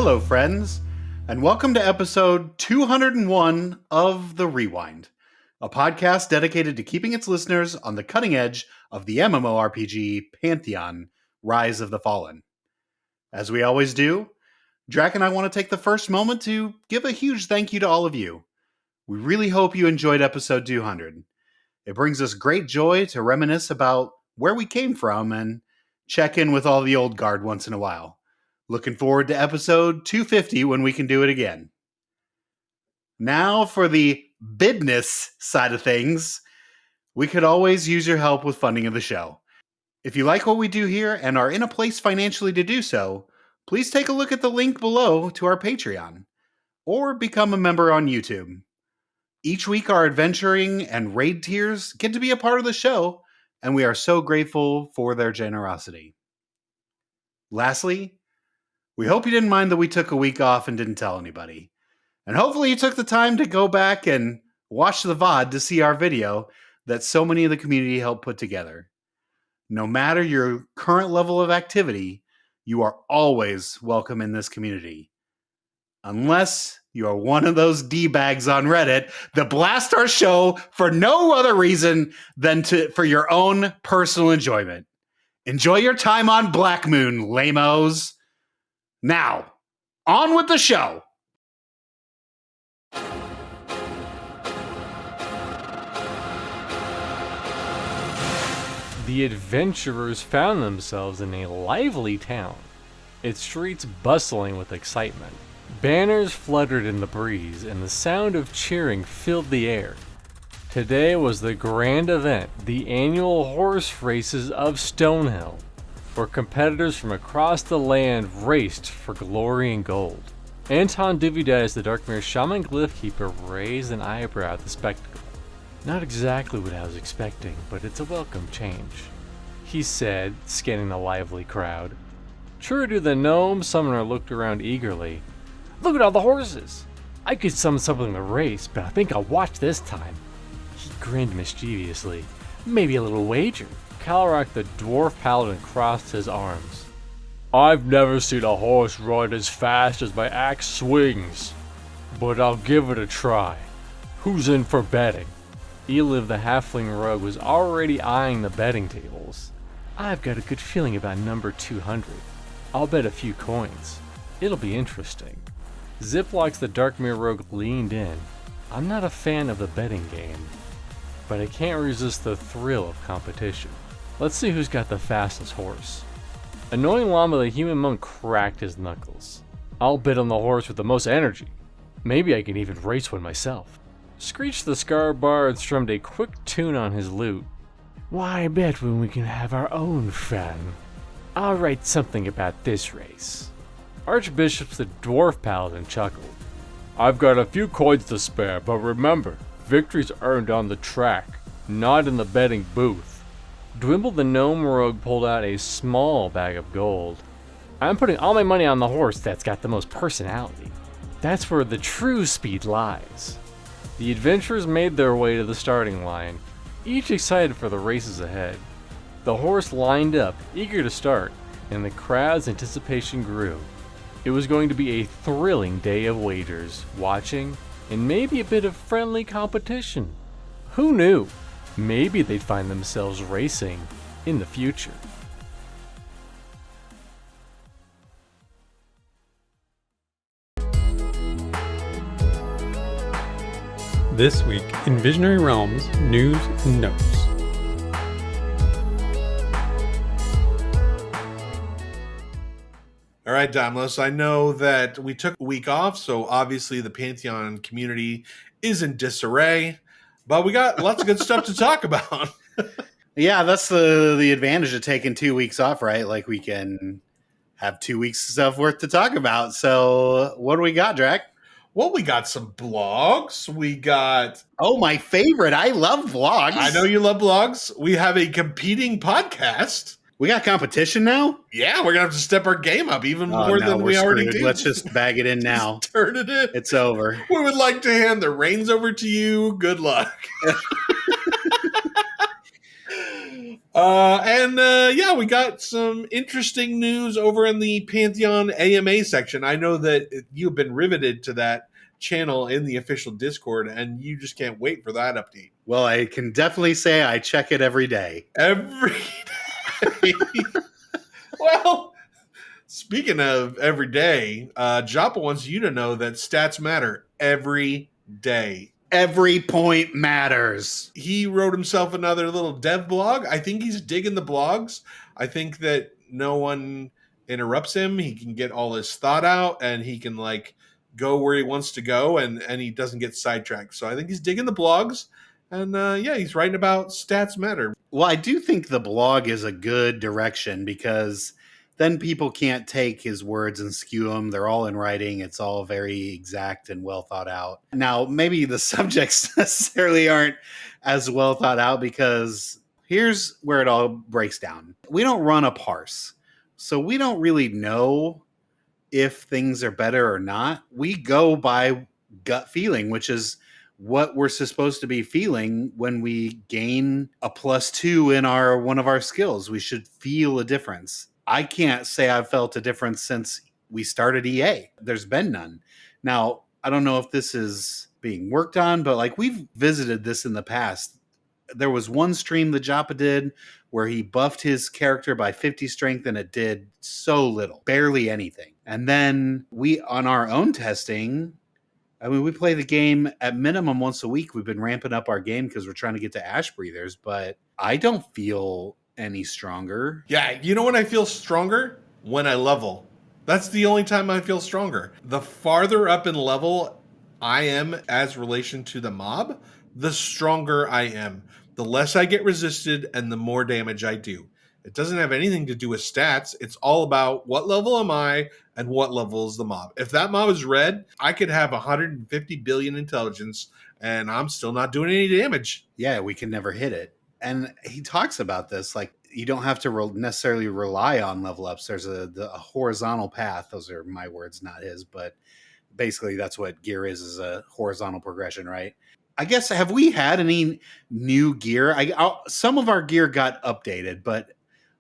Hello, friends, and welcome to episode 201 of The Rewind, a podcast dedicated to keeping its listeners on the cutting edge of the MMORPG Pantheon, Rise of the Fallen. As we always do, Drac and I want to take the first moment to give a huge thank you to all of you. We really hope you enjoyed episode 200. It brings us great joy to reminisce about where we came from and check in with all the old guard once in a while. Looking forward to episode 250 when we can do it again. Now for the business side of things, we could always use your help with funding of the show. If you like what we do here and are in a place financially to do so, please take a look at the link below to our Patreon, or become a member on YouTube. Each week our adventuring and raid tiers get to be a part of the show, and we are so grateful for their generosity. Lastly, we hope you didn't mind that we took a week off and didn't tell anybody. And hopefully you took the time to go back and watch the VOD to see our video that so many of the community helped put together. No matter your current level of activity, you are always welcome in this community. Unless you are one of those D-bags on Reddit that blast our show for no other reason than for your own personal enjoyment. Enjoy your time on Blackmoon, lamos. Now, on with the show. The adventurers found themselves in a lively town, its streets bustling with excitement. Banners fluttered in the breeze, and the sound of cheering filled the air. Today was the grand event, the annual horse races of Stonehill, where competitors from across the land raced for glory and gold. Anton Duvidas, the Darkmere Shaman Glyphkeeper, raised an eyebrow at the spectacle. Not exactly what I was expecting, but it's a welcome change, he said, scanning the lively crowd. True to the gnome, Summoner looked around eagerly. Look at all the horses! I could summon something in the race, but I think I'll watch this time. He grinned mischievously. Maybe a little wager. Calrock the dwarf paladin crossed his arms. I've never seen a horse run as fast as my axe swings, but I'll give it a try. Who's in for betting? Eliv the halfling rogue was already eyeing the betting tables. I've got a good feeling about number 200. I'll bet a few coins. It'll be interesting. Ziplox the Darkmere rogue leaned in. I'm not a fan of the betting game, but I can't resist the thrill of competition. Let's see who's got the fastest horse. Annoying Llama the human monk cracked his knuckles. I'll bet on the horse with the most energy. Maybe I can even race one myself. Screech the Scar Bard strummed a quick tune on his lute. Why bet when we can have our own fun? I'll write something about this race. Archbishop the dwarf paladin chuckled. I've got a few coins to spare, but remember, victory's earned on the track, not in the betting booth. Dwimble the gnome rogue pulled out a small bag of gold. I'm putting all my money on the horse that's got the most personality. That's where the true speed lies. The adventurers made their way to the starting line, each excited for the races ahead. The horse lined up, eager to start, and the crowd's anticipation grew. It was going to be a thrilling day of wagers, watching, and maybe a bit of friendly competition. Who knew? Maybe they'd find themselves racing in the future. This week in Visionary Realms News and Notes. All right, Domlos, I know that we took a week off, so obviously the Pantheon community is in disarray, but we got lots of good stuff to talk about. Yeah, that's the advantage of taking 2 weeks off, right? Like we can have 2 weeks of stuff worth to talk about. So what do we got, Drac? Well, we got some blogs. We got... Oh, my favorite. I love blogs. I know you love blogs. We have a competing podcast. We got competition now? Yeah, we're going to have to step our game up even more than we already do. Let's just bag it in now. Turn it in. It's over. We would like to hand the reins over to you. Good luck. Yeah, we got some interesting news over in the Pantheon AMA section. I know that you've been riveted to that channel in the official Discord, and you just can't wait for that update. Well, I can definitely say I check it every day. Every day. Well, speaking of every day, Joppa wants you to know that stats matter every day. Every point matters. He wrote himself another little dev blog. I think he's digging the blogs. I think that no one interrupts him. He can get all his thought out and he can like go where he wants to go and he doesn't get sidetracked. So I think he's digging the blogs. And yeah, he's writing about stats matter. Well, I do think the blog is a good direction because then people can't take his words and skew them. They're all in writing. It's all very exact and well thought out. Now, maybe the subjects necessarily aren't as well thought out because here's where it all breaks down. We don't run a parse, so we don't really know if things are better or not. We go by gut feeling, which is what we're supposed to be feeling when we gain a +2 in one of our skills. We should feel a difference. I can't say I've felt a difference since we started EA. There's been none. Now, I don't know if this is being worked on, but like we've visited this in the past. There was one stream that Joppa did where he buffed his character by 50 strength and it did so little, barely anything. And then we, on our own testing, I mean, we play the game at minimum once a week. We've been ramping up our game because we're trying to get to Ash Breathers, but I don't feel any stronger. Yeah, you know when I feel stronger? When I level. That's the only time I feel stronger. The farther up in level I am as relation to the mob, the stronger I am. The less I get resisted and the more damage I do. It doesn't have anything to do with stats. It's all about what level am I and what level is the mob. If that mob is red, I could have 150 billion intelligence and I'm still not doing any damage. Yeah, we can never hit it. And he talks about this, like you don't have to necessarily rely on level ups. There's a horizontal path. Those are my words, not his, but basically that's what gear is a horizontal progression, right? I guess, have we had any new gear? Some of our gear got updated, but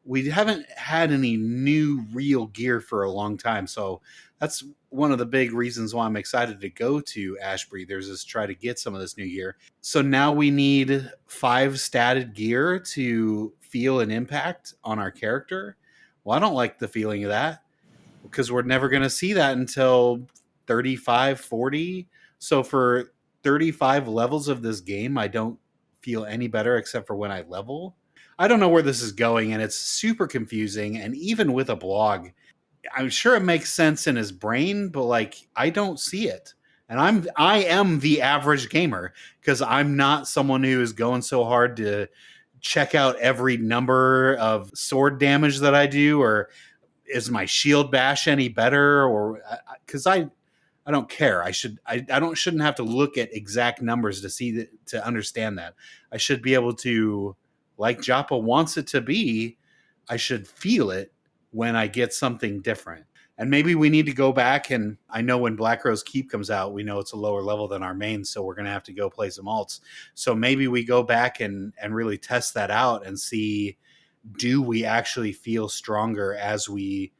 we haven't had any new real gear for a long time. So that's one of the big reasons why I'm excited to go to Ash Breathers is try to get some of this new gear. So now we need 5 statted gear to feel an impact on our character. Well, I don't like the feeling of that because we're never going to see that until 35, 40. So for 35 levels of this game, I don't feel any better except for when I level. I don't know where this is going, and it's super confusing. And even with a blog, I'm sure it makes sense in his brain, but like I don't see it. And I am the average gamer because I'm not someone who is going so hard to check out every number of sword damage that I do, or is my shield bash any better, or because I don't care. I shouldn't have to look at exact numbers to understand that. I should be able to, like Joppa wants it to be, I should feel it when I get something different. And maybe we need to go back, and I know when Black Rose Keep comes out, we know it's a lower level than our main, so we're going to have to go play some alts. So maybe we go back and really test that out and see, do we actually feel stronger as we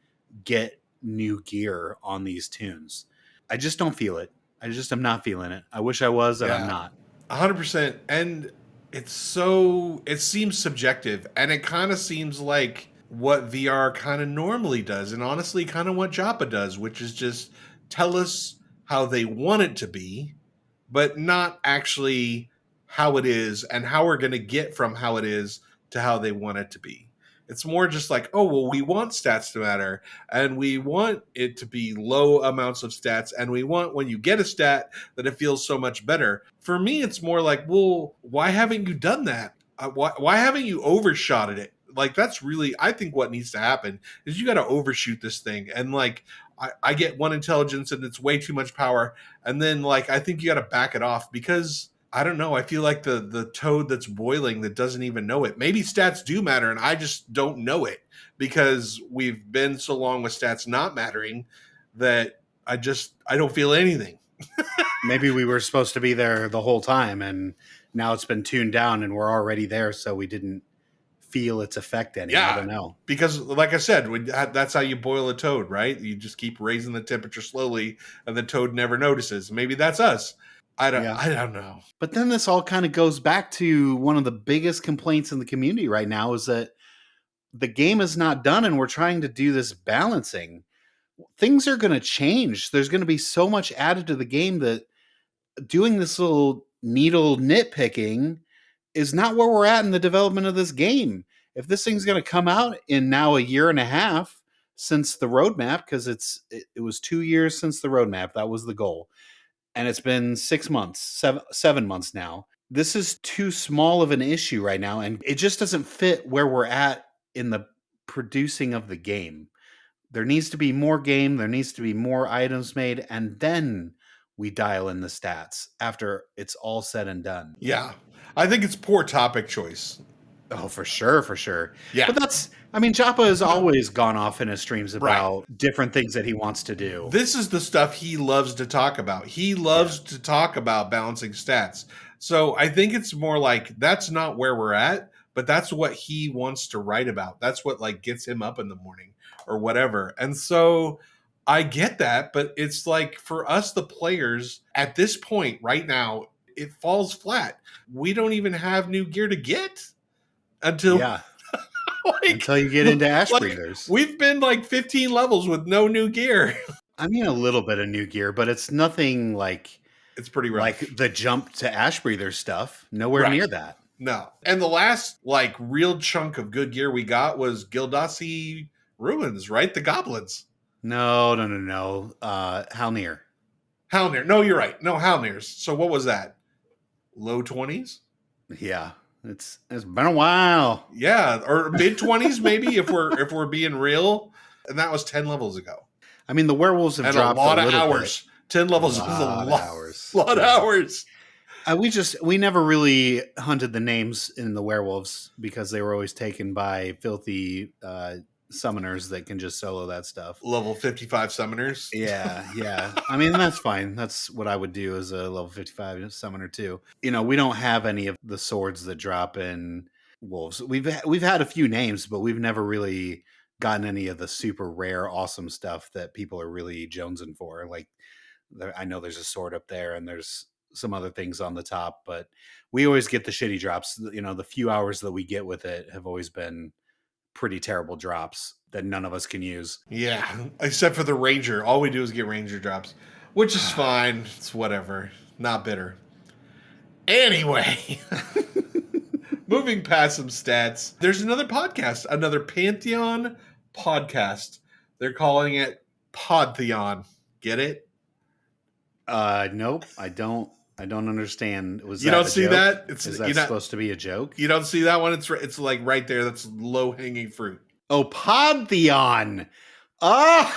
get new gear on these tunes? I just don't feel it. I just am not feeling it. I wish I was, and I'm not. 100%. And it seems subjective, and it kind of seems like what VR kind of normally does, and honestly kind of what Joppa does, which is just tell us how they want it to be, but not actually how it is and how we're going to get from how it is to how they want it to be. It's more just like, oh, well, we want stats to matter, and we want it to be low amounts of stats, and we want when you get a stat that it feels so much better. For me, it's more like, well, why haven't you done that? Why haven't you overshotted it? Like, that's really, I think what needs to happen is you got to overshoot this thing. And like, I get 1 intelligence and it's way too much power. And then like, I think you got to back it off because I don't know. I feel like the toad that's boiling that doesn't even know it. Maybe stats do matter and I just don't know it because we've been so long with stats not mattering that I don't feel anything. Maybe we were supposed to be there the whole time and now it's been tuned down and we're already there. So we didn't feel its effect any. I don't know. Because like I said, that's how you boil a toad, right? You just keep raising the temperature slowly, and the toad never notices. Maybe that's us. I don't know. But then this all kind of goes back to one of the biggest complaints in the community right now is that the game is not done, and we're trying to do this balancing. Things are going to change. There's going to be so much added to the game that doing this little needle nitpicking is not where we're at in the development of this game. If this thing's going to come out in now a year and a half since the roadmap, because it was 2 years since the roadmap, that was the goal, and it's been 6 months, 7 months now. This is too small of an issue right now, and it just doesn't fit where we're at in the producing of the game. There needs to be more game, there needs to be more items made, and then we dial in the stats after it's all said and done. Yeah. I think it's poor topic choice. Oh, for sure. Yeah. But Joppa has always gone off in his streams about different things that he wants to do. This is the stuff he loves to talk about. He loves to talk about balancing stats. So I think it's more like that's not where we're at, but that's what he wants to write about. That's what like gets him up in the morning or whatever. And so I get that, but it's like for us, the players at this point right now, it falls flat. We don't even have new gear to get until until you get into Ash Breathers. We've been like 15 levels with no new gear. I mean, a little bit of new gear, but it's nothing like it's pretty rough. Like the jump to Ash Breather stuff. Nowhere near that. No. And the last like real chunk of good gear we got was Gildasi Ruins, right? The goblins. No. Halnir. No, you're right. No, Halnir's. So what was that? Low 20s? Yeah. It's been a while. Yeah, or mid 20s maybe if we're being real. And that was 10 levels ago. I mean, the werewolves have dropped a lot of bit. hours. 10 levels is a lot of hours. We never really hunted the names in the werewolves because they were always taken by filthy summoners that can just solo that stuff. Level 55 summoners. Yeah. I mean, that's fine. That's what I would do as a level 55 summoner too. You know, we don't have any of the swords that drop in wolves. We've had a few names, but we've never really gotten any of the super rare, awesome stuff that people are really jonesing for. Like, I know there's a sword up there and there's some other things on the top, but we always get the shitty drops. You know, the few hours that we get with it have always been pretty terrible drops that none of us can use. Yeah, except for the ranger. All we do is get ranger drops, which is fine. It's whatever. Not bitter. Anyway, moving past some stats, there's another podcast, another Pantheon podcast. They're calling it Pantheon. Get it? Nope. I don't understand. You don't see that? Is that supposed to be a joke? You don't see that one? It's like right there. That's low hanging fruit. Oh, Pantheon. Oh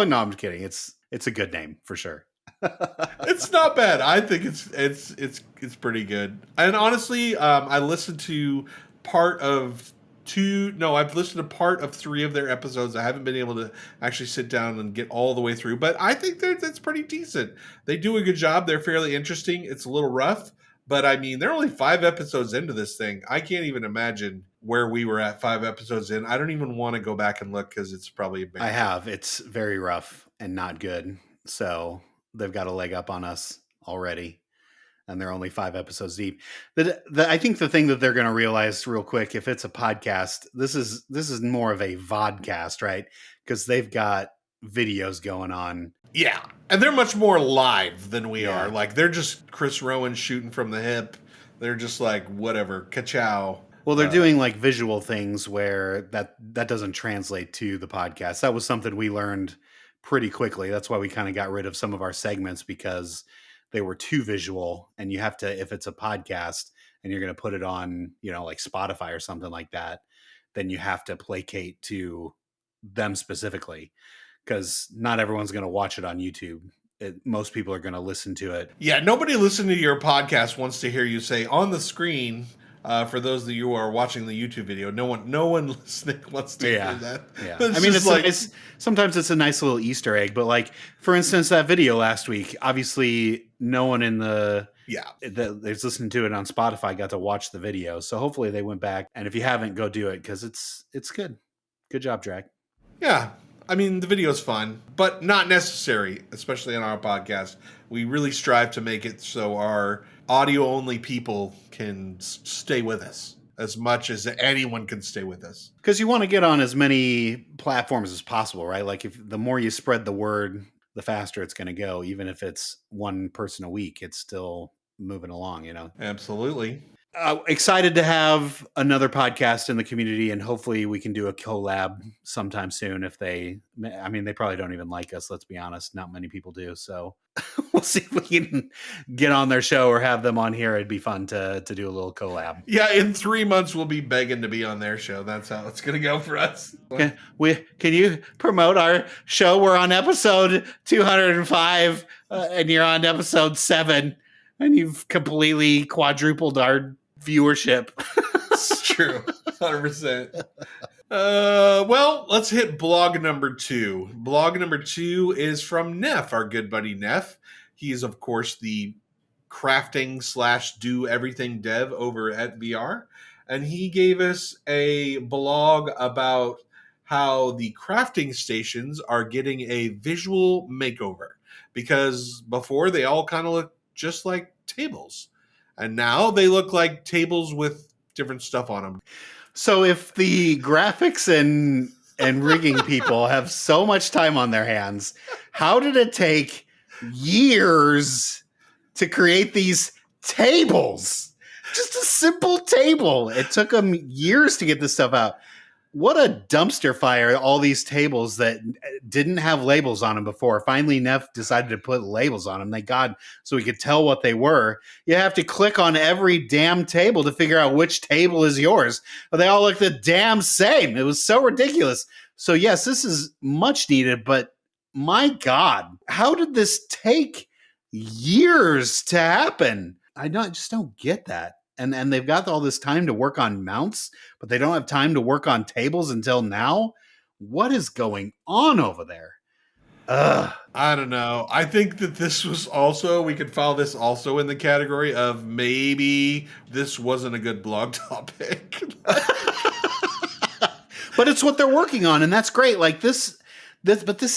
no, I'm kidding. It's a good name for sure. It's not bad. I think it's pretty good. And honestly, I listened to I've listened to part of 3 of their episodes. I haven't been able to actually sit down and get all the way through, but I think that's pretty decent. They do a good job. They're fairly interesting. It's a little rough, but I mean, they're only 5 episodes into this thing. I can't even imagine where we were at 5 episodes in. I don't even want to go back and look because it's probably a big I have. It's very rough and not good. So they've got a leg up on us already. And they're only 5 episodes deep. I think the thing that they're going to realize real quick, if it's a podcast, this is more of a vodcast, right? Because they've got videos going on. Yeah, and they're much more live than we are. Like, they're just Chris Rowan shooting from the hip. They're just like, whatever, ka-chow. Well, they're doing like visual things where that doesn't translate to the podcast. That was something we learned pretty quickly. That's why we kind of got rid of some of our segments because they were too visual, and you have to, if it's a podcast and you're going to put it on, you know, like Spotify or something like that, then you have to placate to them specifically because not everyone's going to watch it on YouTube. Most people are going to listen to it. Yeah, nobody listening to your podcast wants to hear you say on the screen For those of you who are watching the YouTube video, no one listening wants to hear that. Yeah. It's I mean, just it's sometimes it's a nice little Easter egg, but like, for instance, that video last week, obviously no one in that's listening to it on Spotify got to watch the video. So hopefully they went back. And if you haven't, go do it because it's good. Good job, Drag. Yeah. I mean, the video's fun, but not necessary, especially on our podcast. We really strive to make it so our audio-only people can stay with us as much as anyone can stay with us. Because you want to get on as many platforms as possible, right? Like, if the more you spread the word, the faster it's going to go. Even if it's one person a week, it's still moving along, you know? Absolutely. Excited to have another podcast in the community, and hopefully we can do a collab sometime soon. They probably don't even like us. Let's be honest. Not many people do. So we'll see if we can get on their show or have them on here. It'd be fun to do a little collab. Yeah. In 3 months, we'll be begging to be on their show. That's how it's going to go for us. Can you promote our show? We're on episode 205 and you're on episode 7 and you've completely quadrupled our viewership. It's true. 100%. Well, let's hit blog number 2. Blog number 2 is from Neff, our good buddy Neff. He is, of course, the crafting / do everything dev over at VR. And he gave us a blog about how the crafting stations are getting a visual makeover. Because before they all kind of looked just like tables. And now they look like tables with different stuff on them. So if the graphics and rigging people have so much time on their hands, how did it take years to create these tables? Just a simple table. It took them years to get this stuff out. What a dumpster fire, all these tables that didn't have labels on them before. Finally, Neff decided to put labels on them. Thank God, so we could tell what they were. You have to click on every damn table to figure out which table is yours. But they all look the damn same. It was so ridiculous. So yes, this is much needed, but my God, how did this take years to happen? I just don't get that. And they've got all this time to work on mounts, but they don't have time to work on tables until now. What is going on over there? I don't know. I think that this was also, we could file this also in the category of maybe this wasn't a good blog topic. But it's what they're working on, and that's great. Like this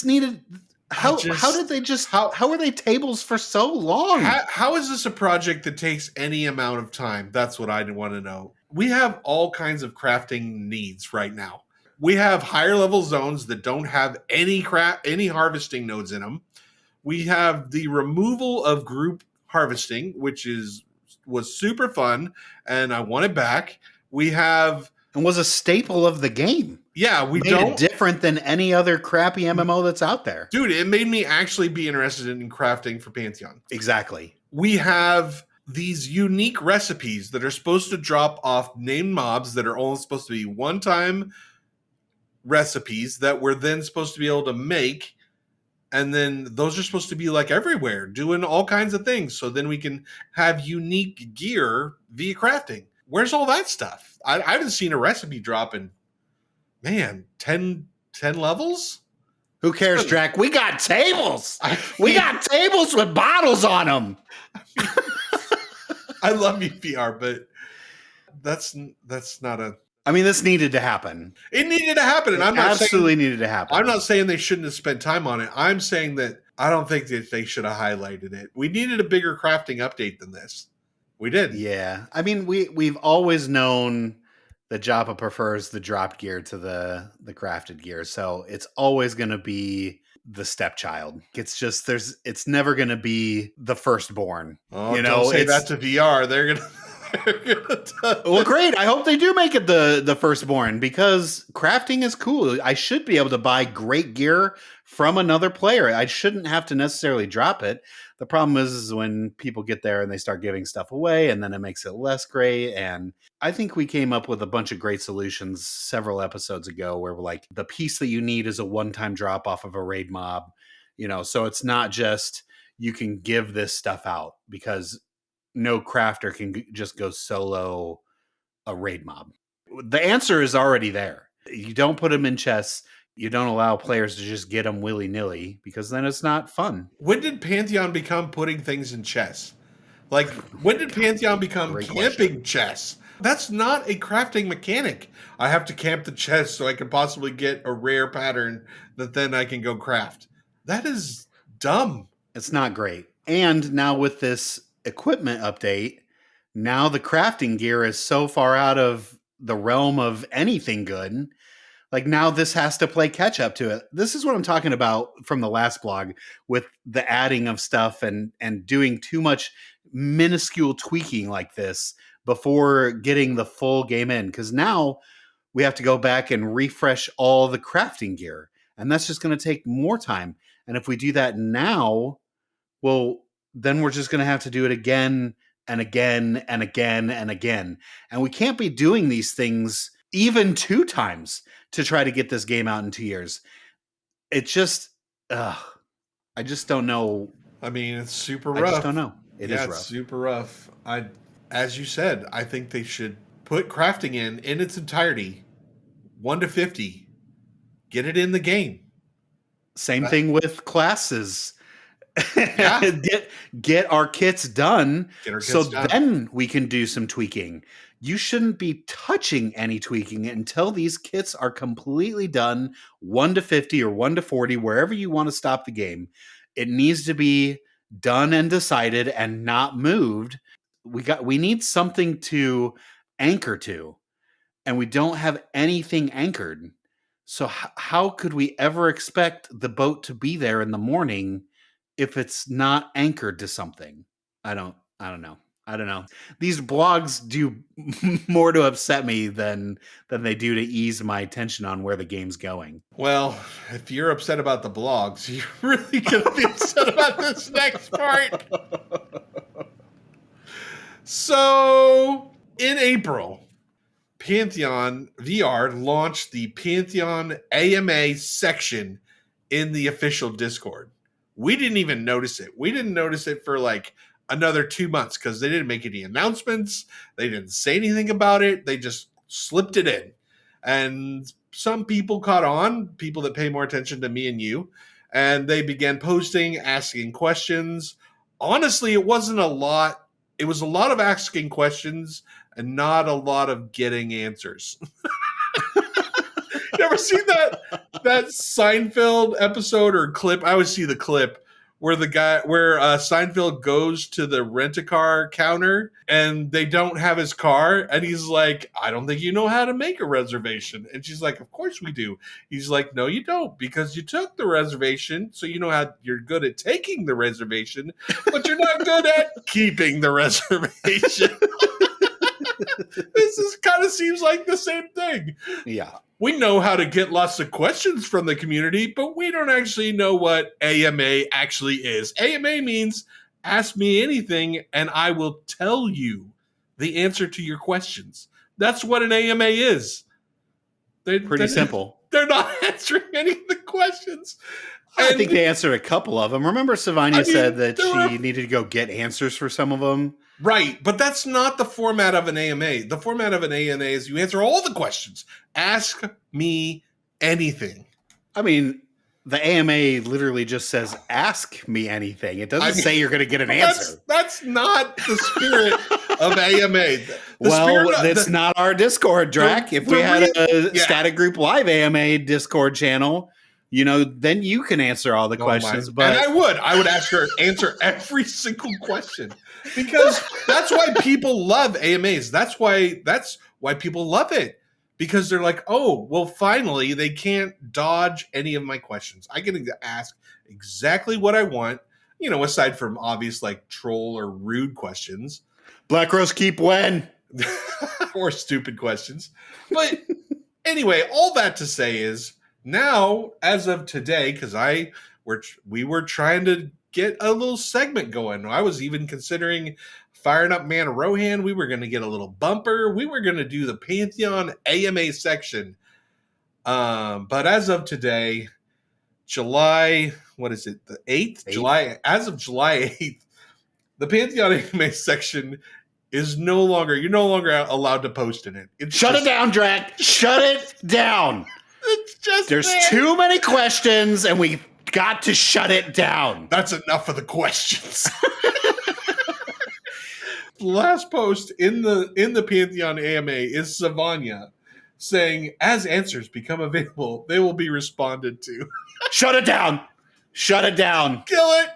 needed. How did they just how are they tables for so long? How is this a project that takes any amount of time? That's what I want to know. We have all kinds of crafting needs right now. We have higher level zones that don't have any harvesting nodes in them. We have the removal of group harvesting, which was super fun, and I want it back. We have and was a staple of the game. Yeah, we made don't it different than any other crappy MMO that's out there. Dude, it made me actually be interested in crafting for Pantheon. Exactly. We have these unique recipes that are supposed to drop off named mobs that are only supposed to be one-time recipes that we're then supposed to be able to make. And then those are supposed to be like everywhere, doing all kinds of things. So then we can have unique gear via crafting. Where's all that stuff? I haven't seen a recipe drop in, 10 levels? Who cares, Drac? We got tables. We got tables with bottles on them. I love you, PR, but that's not a... I mean, this needed to happen. It needed to happen, and I'm not absolutely needed to happen. I'm not saying they shouldn't have spent time on it. I'm saying that I don't think that they should have highlighted it. We needed a bigger crafting update than this. We did. Yeah. I mean, we've always known that Joppa prefers the dropped gear to the crafted gear. So it's always going to be the stepchild. It's just, it's never going to be the firstborn. Oh, don't say that to VR. They're going to... Well, great. I hope they do make it the firstborn, because crafting is cool. I should be able to buy great gear from another player. I shouldn't have to necessarily drop it. The problem is when people get there and they start giving stuff away, and then it makes it less great. And I think we came up with a bunch of great solutions several episodes ago where we're like, the piece that you need is a one-time drop off of a raid mob, so it's not just you can give this stuff out, because no crafter can just go solo a raid mob? The answer is already there. You don't put them in chests. You don't allow players to just get them willy-nilly because then it's not fun. When did Pantheon become putting things in chess? Like, when did Pantheon become Great camping chess? That's not a crafting mechanic. I have to camp the chest so I can possibly get a rare pattern that then I can go craft. That is dumb. It's not great. And now with this equipment update, now the crafting gear is so far out of the realm of anything good. Like now this has to play catch up to it. This is what I'm talking about from the last blog with the adding of stuff and doing too much minuscule tweaking like this before getting the full game in. Because now we have to go back and refresh all the crafting gear. And that's just going to take more time. And if we do that now, well, then we're just going to have to do it again and again and again and again. And we can't be doing these things even 2 times to try to get this game out in 2 years. It just, I just don't know. I mean, it's super rough. I just don't know. It is rough. It's super rough. As you said, I think they should put crafting in its entirety, 1 to 50. Get it in the game. Same thing with classes. Yeah. Get our kits done so done. Then we can do some tweaking. You shouldn't be touching any tweaking until these kits are completely done, 1 to 50 or 1 to 40, wherever you want to stop the game. It needs to be done and decided and not moved. We need something to anchor to, and we don't have anything anchored. So how could we ever expect the boat to be there in the morning if it's not anchored to something? I don't know. These blogs do more to upset me than they do to ease my attention on where the game's going. Well, if you're upset about the blogs, you're really going to be upset about this next part. So, in April, Pantheon VR launched the Pantheon AMA section in the official Discord. We didn't even notice it. We didn't notice it for like another 2 months because they didn't make any announcements. They didn't say anything about it. They just slipped it in. And some people caught on, people that pay more attention to me and you, and they began posting, asking questions. Honestly, it wasn't a lot. It was a lot of asking questions and not a lot of getting answers. You ever seen that Seinfeld episode or clip? I always see the clip where Seinfeld goes to the rent-a-car counter and they don't have his car. And he's like, I don't think you know how to make a reservation. And she's like, of course we do. He's like, no, you don't, because you took the reservation. So you know how you're good at taking the reservation, but you're not good at keeping the reservation. This is kind of seems like the same thing. Yeah. We know how to get lots of questions from the community, but we don't actually know what AMA actually is. AMA means ask me anything and I will tell you the answer to your questions. That's what an AMA is. Pretty simple. They're not answering any of the questions. I think they answered a couple of them. Remember Savanya said that she needed to go get answers for some of them? Right, but that's not the format of an AMA. The format of an AMA is you answer all the questions. Ask me anything. I mean, the AMA literally just says, ask me anything. It doesn't say you're going to get an answer. That's not the spirit of AMA. It's not our Discord, Drac. If we had a Static Group Live AMA Discord channel, then you can answer all the questions. But and I would answer every single question. Because that's why people love AMAs. That's why people love it. Because they're like, oh, well, finally, they can't dodge any of my questions. I get to ask exactly what I want, aside from obvious like troll or rude questions. Black Rose keep when? Or stupid questions. But anyway, all that to say is now, as of today, because we were trying to get a little segment going. I was even considering firing up Man Rohan. We were going to get a little bumper. We were going to do the Pantheon AMA section. But as of today, July, what is it? The 8th? July, as of July 8th, the Pantheon AMA section is no longer, you're no longer allowed to post in it. Shut it down, Drac. Shut it down. It's just There's there. too many questions, and we got to shut it down. That's enough of the questions. The last post in the Pantheon AMA is Savanya saying, as answers become available, they will be responded to. Shut it down. Shut it down. Kill it.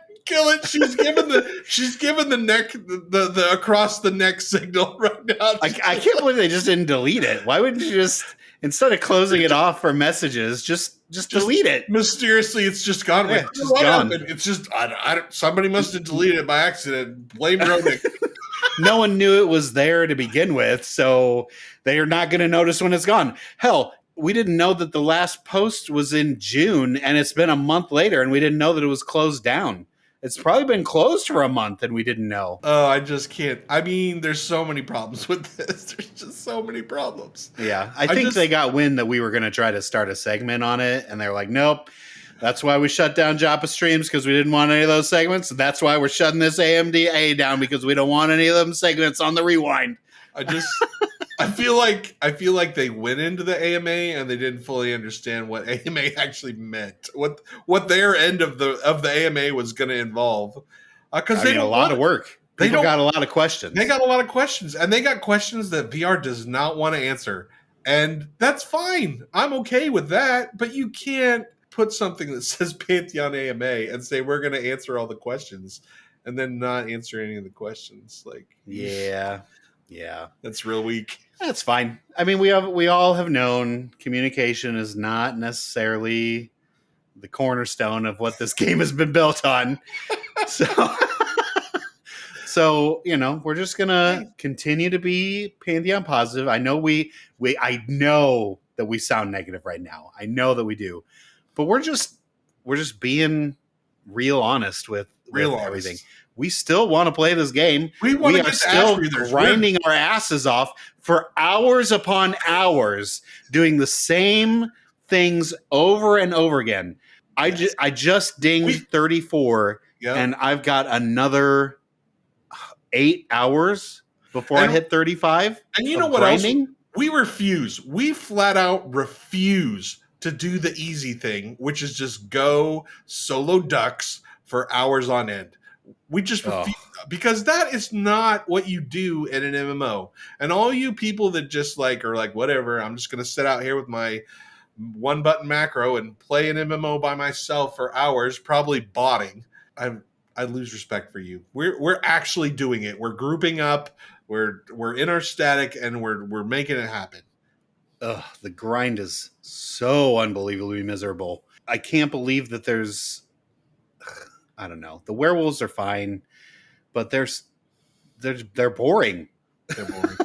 She's given the neck the across the neck signal right now. I can't believe they just didn't delete it. Why wouldn't you just, instead of closing it off for messages, just delete it? Mysteriously, it's just gone. Yeah, it's just gone. It's just somebody must have deleted it by accident. Blame Ronick. No one knew it was there to begin with, so they are not going to notice when it's gone. Hell, we didn't know that the last post was in June, and it's been a month later, and we didn't know that it was closed down. It's probably been closed for a month, and we didn't know. Oh, I just can't. I mean, there's so many problems with this. There's just so many problems. Yeah, I think they got wind that we were going to try to start a segment on it, and they're like, nope. That's why we shut down Joppa Streams, because we didn't want any of those segments. That's why we're shutting this AMDA down, because we don't want any of them segments on the Rewind. I feel like they went into the AMA and they didn't fully understand what AMA actually meant. What their end of the AMA was going to involve. Because they a lot of work. People got a lot of questions. They got a lot of questions, and they got questions that VR does not want to answer. And that's fine. I'm okay with that, but you can't put something that says Pantheon AMA and say we're going to answer all the questions and then not answer any of the questions. Like, yeah, that's real weak. That's fine. I mean, we all have known communication is not necessarily the cornerstone of what this game has been built on. So we're just gonna continue to be Pantheon positive. I know I know that we sound negative right now. I know that we do. But we're just being real honest with everything. We still want to play this game. We are still grinding our asses off for hours upon hours, doing the same things over and over again. Yes. I just dinged 34, and I've got another 8 hours before I hit 35. And you know what grinding? Else? We refuse. We flat out refuse to do the easy thing, which is just go solo ducks for hours on end. We just refuse, because that is not what you do in an MMO. And all you people that just are like, whatever, I'm just going to sit out here with my one button macro and play an MMO by myself for hours, probably botting. I lose respect for you. We're actually doing it. We're grouping up. We're in our static, and we're making it happen. The grind is so unbelievably miserable. I can't believe that there's, I don't know. The werewolves are fine, but they're boring. They're boring.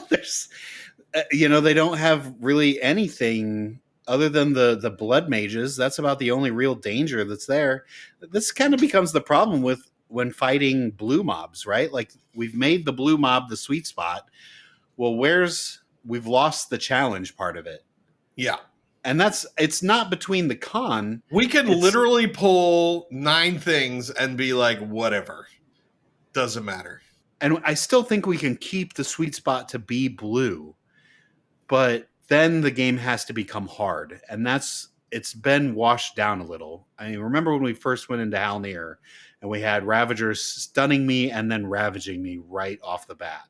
They don't have really anything other than the blood mages. That's about the only real danger that's there. This kind of becomes the problem with when fighting blue mobs, right? Like, we've made the blue mob the sweet spot. Well, we've lost the challenge part of it. Yeah. And it's not between the con. We can literally pull 9 things and be like, whatever. Doesn't matter. And I still think we can keep the sweet spot to be blue. But then the game has to become hard. And it's been washed down a little. I mean, remember when we first went into Halnir and we had Ravagers stunning me and then ravaging me right off the bat.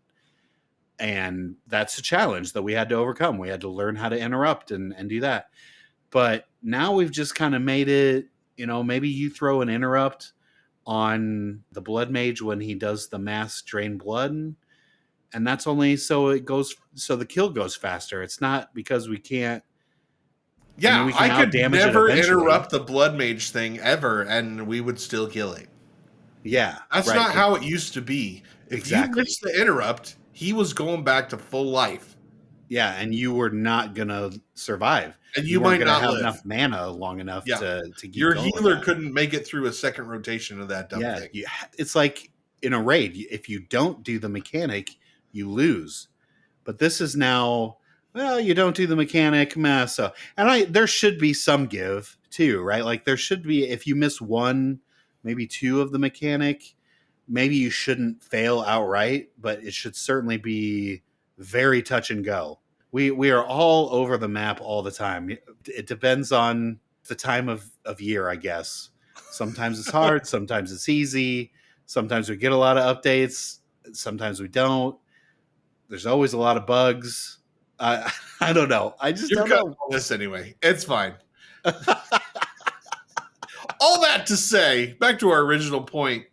And that's a challenge that we had to overcome. We had to learn how to interrupt and do that. But now we've just kind of made it, maybe you throw an interrupt on the blood mage when he does the mass drain blood. And that's only so the kill goes faster. It's not because we can't. Yeah, I could never interrupt the blood mage thing ever, and we would still kill it. Yeah. That's right. Not how it used to be. If you missed the interrupt, he was going back to full life. Yeah, and you were not going to survive. And you might not have enough mana long enough to keep your healer couldn't make it through a second rotation of that dumb thing. It's like in a raid. If you don't do the mechanic, you lose. But this is now, you don't do the mechanic, so. And there should be some give, too, right? Like, there should be, if you miss 1, maybe 2 of the mechanic, maybe you shouldn't fail outright, but it should certainly be very touch and go. We are all over the map all the time. It depends on the time of year, I guess. Sometimes it's hard, sometimes it's easy, sometimes we get a lot of updates, sometimes we don't. There's always a lot of bugs. I don't know. I just You're don't know. all this anyway. It's fine. All that to say, back to our original point,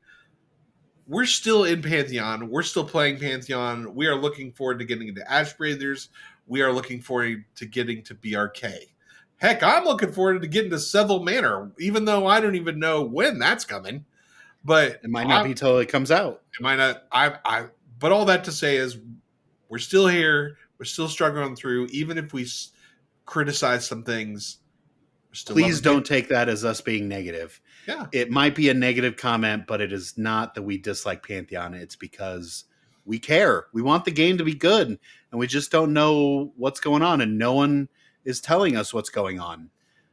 we're still in Pantheon. We're still playing Pantheon. We are looking forward to getting into Ash Breathers. We are looking forward to getting to BRK. Heck, I'm looking forward to getting to Seville Manor, even though I don't even know when that's coming. But It might not be till it comes out. it might not. But all that to say is, we're still here. We're still struggling through. Even if we criticize some things, we're still Please don't take that as us being negative. Yeah. It might be a negative comment, but it is not that we dislike Pantheon. It's because we care. We want the game to be good, and we just don't know what's going on, and no one is telling us what's going on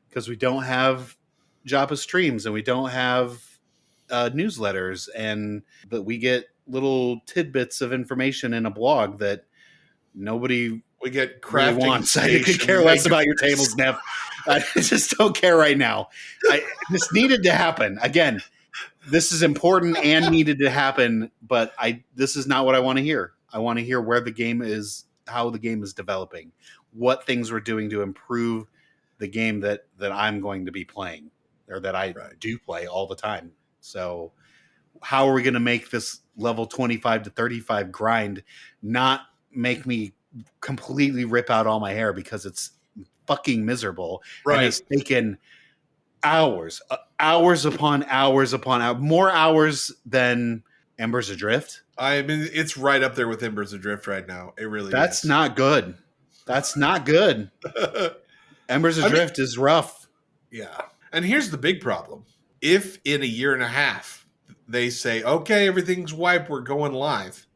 because we don't have Joppa streams and we don't have newsletters, but we get little tidbits of information in a blog that nobody We get really crafting wants. I could care less about your tables, Neff. I just don't care right now. This needed to happen. Again, this is important and needed to happen, but this is not what I want to hear. I want to hear where the game is, how the game is developing, what things we're doing to improve the game that I'm going to be playing, or that I do play all the time. So how are we going to make this level 25 to 35 grind not make me completely rip out all my hair because it's fucking miserable? Right. And it's taken hours upon hours, more hours than Embers Adrift. I mean, it's right up there with Embers Adrift right now. It really That's is. not good. That's not good. Embers Adrift is rough. Yeah. And here's the big problem. If in a year and a half they say, okay, everything's wiped, we're going live,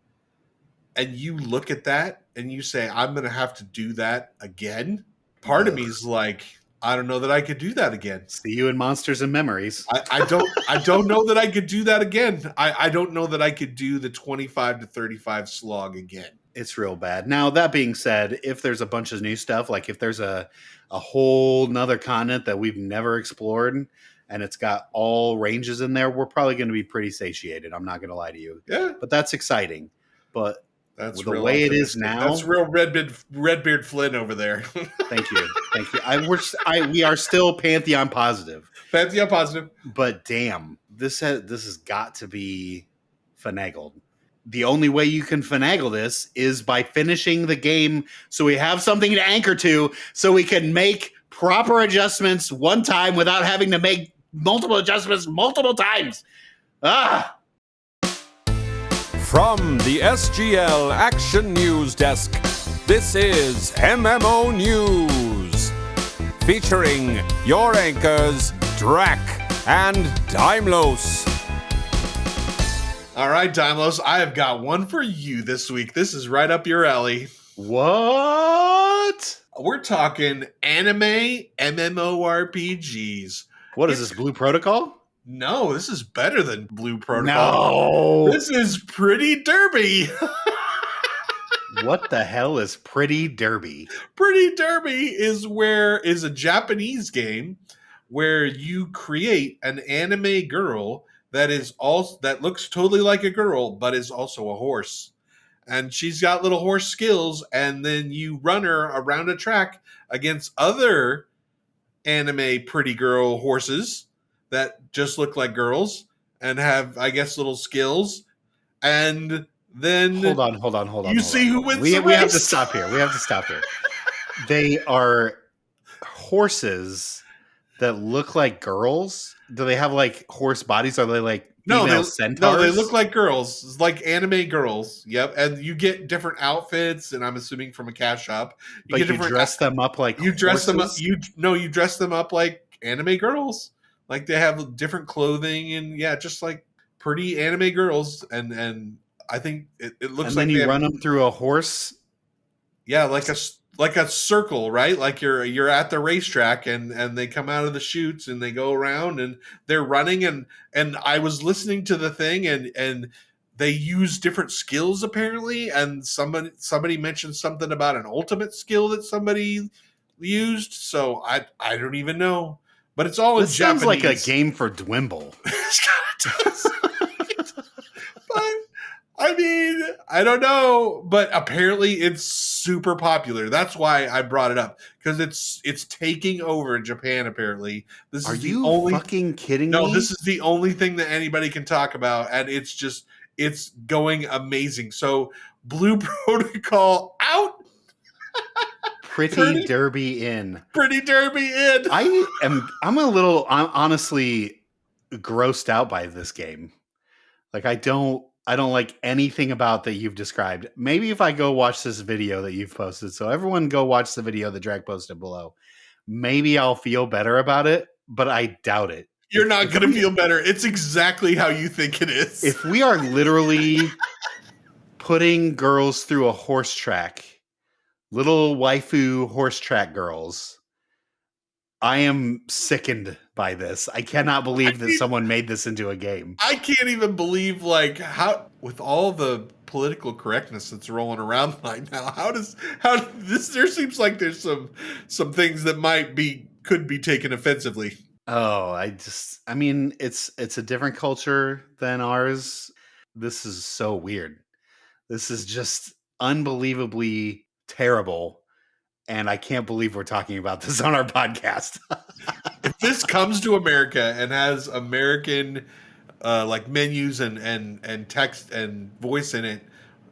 and you look at that and you say, I'm going to have to do that again, part of me is like, I don't know that I could do that again. See you in Monsters and Memories. I don't know that I could do that again. I don't know that I could do the 25 to 35 slog again. It's real bad. Now, that being said, if there's a bunch of new stuff, like if there's a whole nother continent that we've never explored and it's got all ranges in there, we're probably going to be pretty satiated. I'm not going to lie to you. Yeah. But that's exciting. But that's the way it is now. That's real Redbeard Flynn over there. Thank you. Thank you. We are still Pantheon positive. Pantheon positive. But damn, this has got to be finagled. The only way you can finagle this is by finishing the game so we have something to anchor to so we can make proper adjustments one time without having to make multiple adjustments multiple times. From the SGL Action News Desk, this is MMO News, featuring your anchors, Drac and Daimlos. All right, Daimlos, I have got one for you this week. This is right up your alley. What? We're talking anime MMORPGs. What is this, Blue Protocol? No, this is better than Blue Protocol. No. This is Pretty Derby. What the hell is Pretty Derby? Pretty Derby is a Japanese game where you create an anime girl that looks totally like a girl, but is also a horse. And she's got little horse skills, and then you run her around a track against other anime pretty girl horses that just look like girls and have, I guess, little skills. And then hold on. You see who wins we the have race? to stop here. They are horses that look like girls. Do they have like horse bodies? Are they like female centaurs? No, they look like girls. It's like anime girls. Yep. And you get different outfits, and I'm assuming from a cash shop. You dress them up like you dress them up. horses? You dress them up like anime girls. Like they have different clothing and just like pretty anime girls. And I think it looks and like then you run them through a horse. Yeah, like a circle, right? Like you're at the racetrack and they come out of the chutes and they go around and they're running and I was listening to the thing and they use different skills apparently, and somebody mentioned something about an ultimate skill that somebody used. So I don't even know, but it's all This in sounds Japanese. like a game for Dwimble. But I mean, I don't know, but apparently it's super popular. That's why I brought it up, because it's taking over Japan. Apparently, this Are is the you only. fucking kidding No, me? this is the only thing that anybody can talk about, and it's going amazing. So, Blue Protocol out, Pretty Derby in. Pretty Derby in. I'm a little honestly grossed out by this game. Like I don't like anything about that you've described. Maybe if I go watch this video that you've posted, so everyone go watch the video that Drag posted below. Maybe I'll feel better about it, but I doubt it. You're not going to feel better. It's exactly how you think it is. If we are literally putting girls through a horse track, little waifu horse track girls, I am sickened by this. I cannot believe that someone made this into a game. I can't even believe, like, how, with all the political correctness that's rolling around right now, how this, there seems like there's some things that could be taken offensively. Oh, I mean, it's a different culture than ours. This is so weird. This is just unbelievably terrible. And I can't believe we're talking about this on our podcast. If this comes to America and has American like menus and text and voice in it,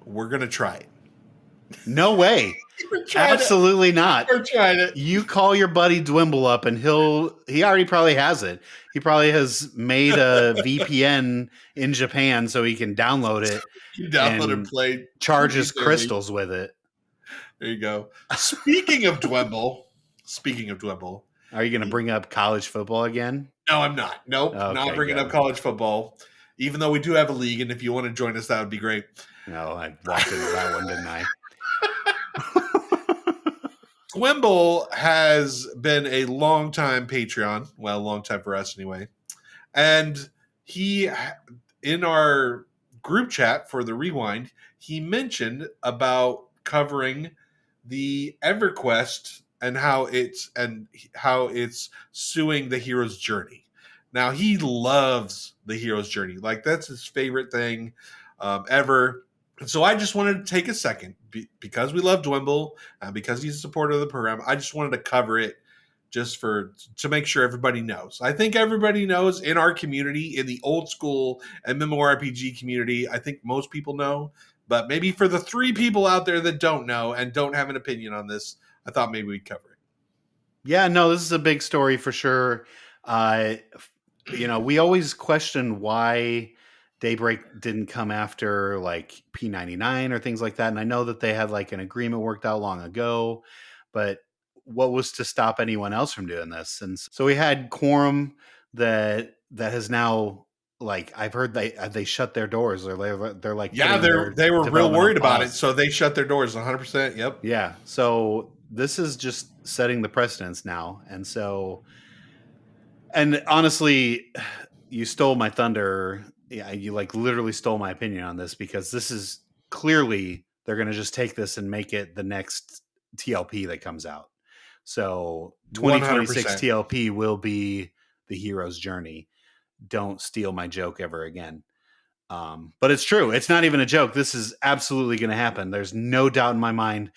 we're gonna try it. No way. Absolutely not. We're trying it. You call your buddy Dwimble up and he already probably has it. He probably has made a VPN in Japan so he can download it. Download and play. Charges crystals with it. There you go. Speaking of Dwimble, are you going to bring up college football again? No, I'm not. Nope, Okay, not bringing up college football. Even though we do have a league, and if you want to join us, that would be great. No, I walked into that one, didn't I? Dwimble has been a long time Patreon. Well, a long time for us anyway. And he, in our group chat for the Rewind, he mentioned about covering the EverQuest and how it's suing the hero's journey. Now, he loves the hero's journey. Like, that's his favorite thing ever. And so I just wanted to take a second, because we love Dwimble, because he's a supporter of the program. I just wanted to cover it just to make sure everybody knows. I think everybody knows in our community, in the old school MMORPG community. I think most people know. But maybe for the 3 people out there that don't know and don't have an opinion on this, I thought maybe we'd cover it. Yeah, no, this is a big story for sure. We always question why Daybreak didn't come after like P99 or things like that. And I know that they had like an agreement worked out long ago, but what was to stop anyone else from doing this? And so we had Quorum that has now, like, I've heard they shut their doors. They're like, yeah, they were real worried about it, so they shut their doors 100%. Yep. Yeah. So this is just setting the precedence now, and honestly, you stole my thunder. Yeah, you like literally stole my opinion on this, because this is clearly they're going to just take this and make it the next TLP that comes out. So 2026 100%. TLP will be the hero's journey. Don't steal my joke ever again. But it's true. It's not even a joke. This is absolutely going to happen. There's no doubt in my mind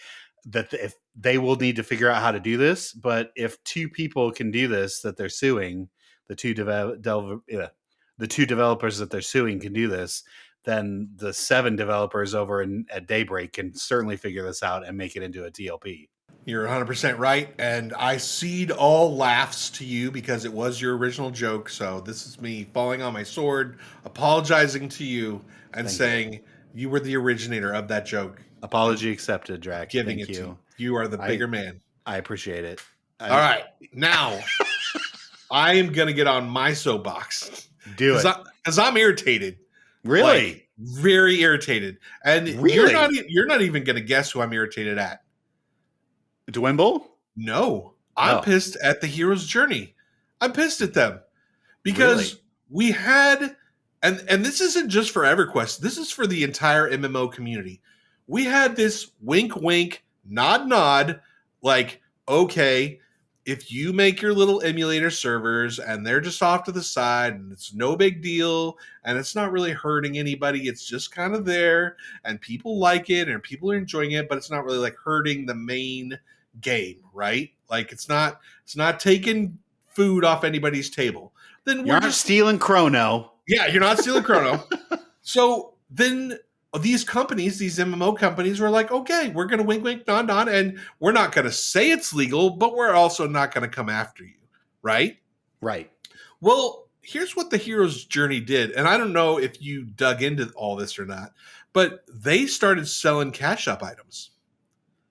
that if they will need to figure out how to do this, but if 2 people can do this that they're suing, the two developers that they're suing can do this, then the 7 developers over at Daybreak can certainly figure this out and make it into a TLP. You're 100% right, and I cede all laughs to you because it was your original joke. So this is me falling on my sword, apologizing to you, and saying you were the originator of that joke. Apology accepted, Drac. Giving Thank it you. to you. You are the bigger man. I appreciate it. All right, now I am gonna get on my soapbox. Do it, because I'm irritated. Really, like, very irritated, and really? you're not even gonna guess who I'm irritated at. Dwimble? No, I'm pissed at the hero's journey. I'm pissed at them because we had And this isn't just for EverQuest. This is for the entire MMO community. We had this wink, wink, nod, nod, like, okay, if you make your little emulator servers and they're just off to the side and it's no big deal and it's not really hurting anybody, it's just kind of there and people like it and people are enjoying it, but it's not really like hurting the main game, right? Like it's not taking food off anybody's table. Then You're not stealing Chrono. Yeah, you're not stealing Chrono. So then these companies, these MMO companies were like, okay, we're going to wink, wink, nod, nod, and we're not going to say it's legal, but we're also not going to come after you, right? Right. Well, here's what the hero's journey did, and I don't know if you dug into all this or not, but they started selling cash up items.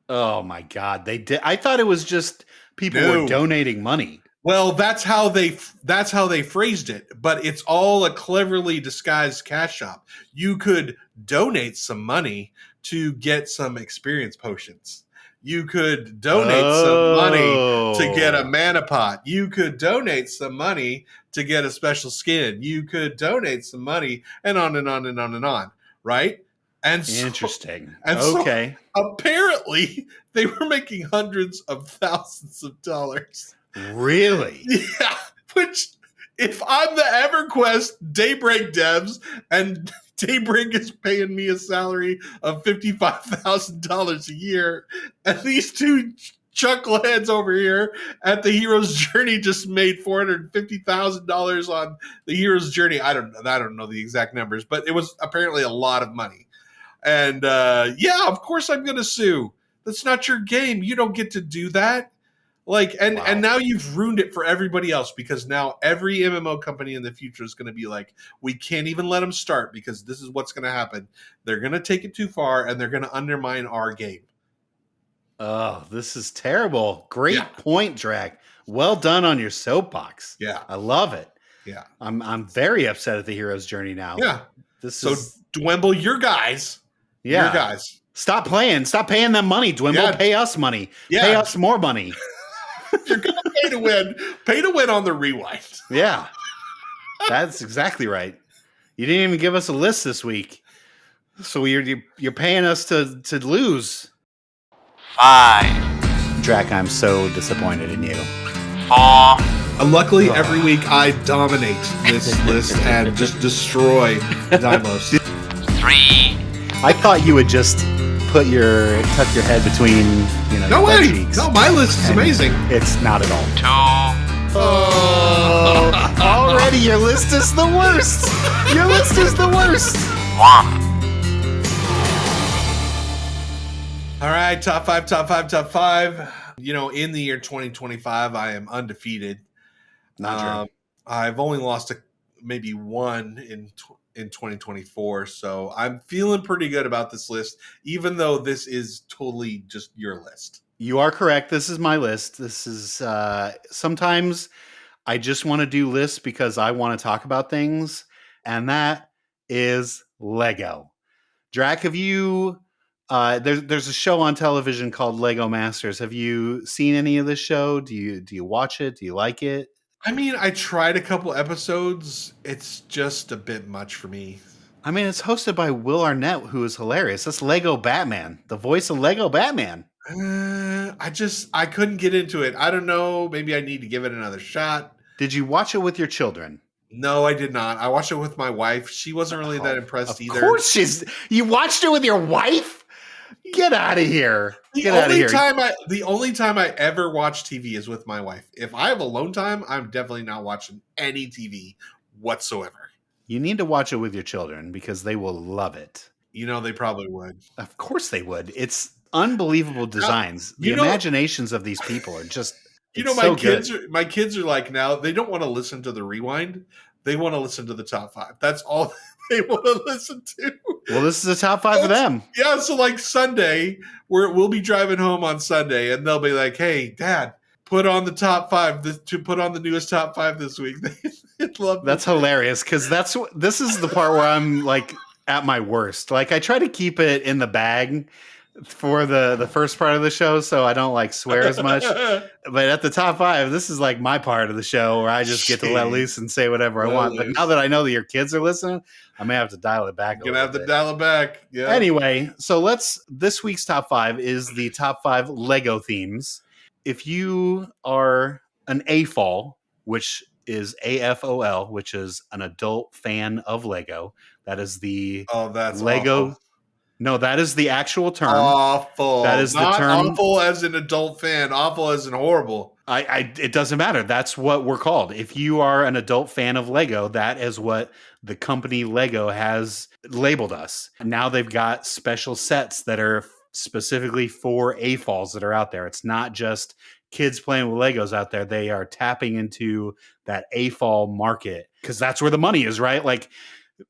Oh my God, they did. I thought it was just people were donating money. Well, that's how they phrased it, but it's all a cleverly disguised cash shop. You could donate some money to get some experience potions. You could donate some money to get a mana pot. You could donate some money to get a special skin. You could donate some money, and on and on and on and on, right? And interesting. So apparently they were making hundreds of thousands of dollars. Really? Yeah. Which, if I'm the EverQuest Daybreak devs and Daybreak is paying me a salary of $55,000 a year, and these two chuckleheads over here at the hero's journey just made $450,000 on the hero's journey. I don't know the exact numbers, but it was apparently a lot of money. And yeah, of course I'm going to sue. That's not your game. You don't get to do that. Like, and now you've ruined it for everybody else, because now every MMO company in the future is going to be like, we can't even let them start because this is what's going to happen. They're going to take it too far and they're going to undermine our game. Oh, this is terrible. Great point, Drag. Well done on your soapbox. Yeah. I love it. Yeah. I'm very upset at the hero's journey now. Yeah. Dwimble, your guys. Yeah. Your guys. Stop playing. Stop paying them money, Dwimble. Yeah. Pay us money. Yeah. Pay us more money. You're going to pay to win. Pay to win on the rewind. Yeah. That's exactly right. You didn't even give us a list this week. So you're paying us to lose. 5. Drac, I'm so disappointed in you. 4. Luckily, every week I dominate this list and just destroy Dimos. 3. I thought you would just tuck your head between, no your way. cheeks. No, my list is amazing. It's not at all. 2. Oh, already your list is the worst. Your list is the worst. 1. All right, top five. In the year 2025, I am undefeated. Not true. I've only lost maybe one in 2024, so I'm feeling pretty good about this list, even though this is totally just your list. You are correct. This is my list. This is sometimes I just want to do lists because I want to talk about things, and that is Lego. Drac, have you? There's a show on television called Lego Masters. Have you seen any of this show? Do you watch it? Do you like it? I mean, I tried a couple episodes. It's just a bit much for me. I mean, it's hosted by Will Arnett, who is hilarious. That's Lego Batman, the voice of Lego Batman. I couldn't get into it. I don't know. Maybe I need to give it another shot. Did you watch it with your children? No, I did not. I watched it with my wife. She wasn't really that impressed either. Of course you watched it with your wife? Get out of here. The only time I ever watch TV is with my wife. If I have alone time, I'm definitely not watching any TV whatsoever. You need to watch it with your children because they will love it. They probably would. Of course they would. It's unbelievable designs. The imaginations of these people are just my kids are like, now they don't want to listen to the rewind. They want to listen to the top 5. That's all they want to listen to. Well, this is a top 5 for them. Yeah, so like Sunday, we'll be driving home on Sunday, and they'll be like, "Hey, Dad, put on the top 5 to put on the newest top 5 this week." They love That's hilarious because this is the part where I'm like at my worst. Like I try to keep it in the bag for the first part of the show, so I don't like swear as much. But at the top 5, this is like my part of the show where I just get to let Jeez. loose and say whatever I Let want. But loose. now that I know that your kids are listening, I may have to dial it back. You're gonna have to dial it back. Yeah. Anyway, so this week's top 5 is the top 5 Lego themes. If you are an AFOL, which is AFOL, which is an adult fan of Lego, that is the Oh, that's Lego. awful. No, that is the actual term. Awful. That is not the term. awful as an adult fan. Awful as in horrible. It doesn't matter. That's what we're called. If you are an adult fan of Lego, that is what the company Lego has labeled us. Now they've got special sets that are specifically for AFOLs that are out there. It's not just kids playing with Legos out there. They are tapping into that AFOL market because that's where the money is, right? Like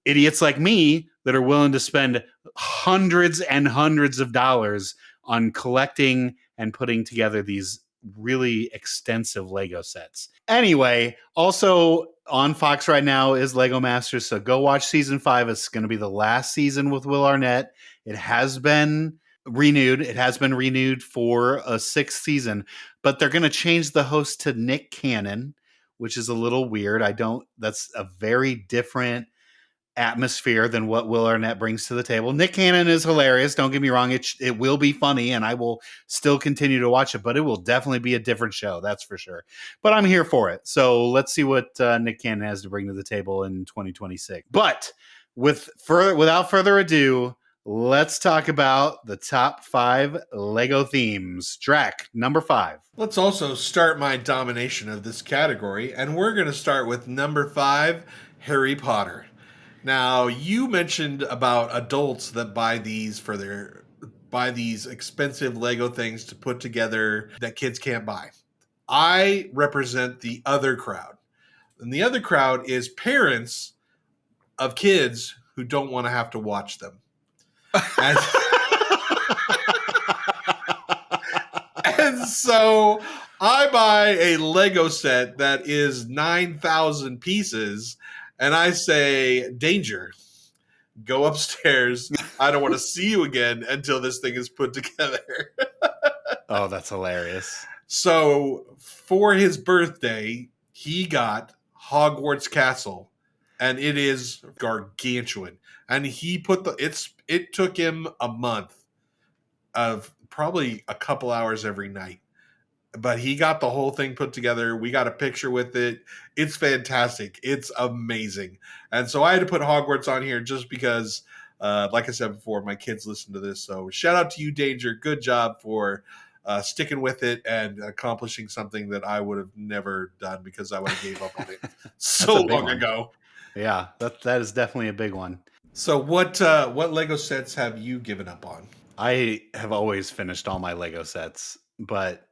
idiots like me that are willing to spend hundreds and hundreds of dollars on collecting and putting together these really extensive Lego sets. Anyway, also on Fox right now is Lego Masters, so go watch season 5. It's going to be the last season with Will Arnett. It has been renewed. It has been renewed for a 6th season, but they're going to change the host to Nick Cannon, which is a little weird. That's a very different atmosphere than what Will Arnett brings to the table. Nick Cannon is hilarious. Don't get me wrong. It will be funny and I will still continue to watch it, but it will definitely be a different show. That's for sure. But I'm here for it. So let's see what Nick Cannon has to bring to the table in 2026. But without further ado, let's talk about the top 5 Lego themes. Drac, number 5. Let's also start my domination of this category, and we're going to start with number 5, Harry Potter. Now, you mentioned about adults that buy these expensive Lego things to put together that kids can't buy. I represent the other crowd. And the other crowd is parents of kids who don't want to have to watch them. And so I buy a Lego set that is 9,000 pieces, and I say, danger, go upstairs. I don't want to see you again until this thing is put together. Oh, that's hilarious. So for his birthday, he got Hogwarts Castle, and it is gargantuan. And he it took him a month of probably a couple hours every night. But he got the whole thing put together. We got a picture with it. It's fantastic. It's amazing. And so I had to put Hogwarts on here just because, like I said before, my kids listen to this. So shout out to you, Danger. Good job for sticking with it and accomplishing something that I would have never done because I would have gave up on it so long ago. Yeah, that is definitely a big one. So what Lego sets have you given up on? I have always finished all my Lego sets, but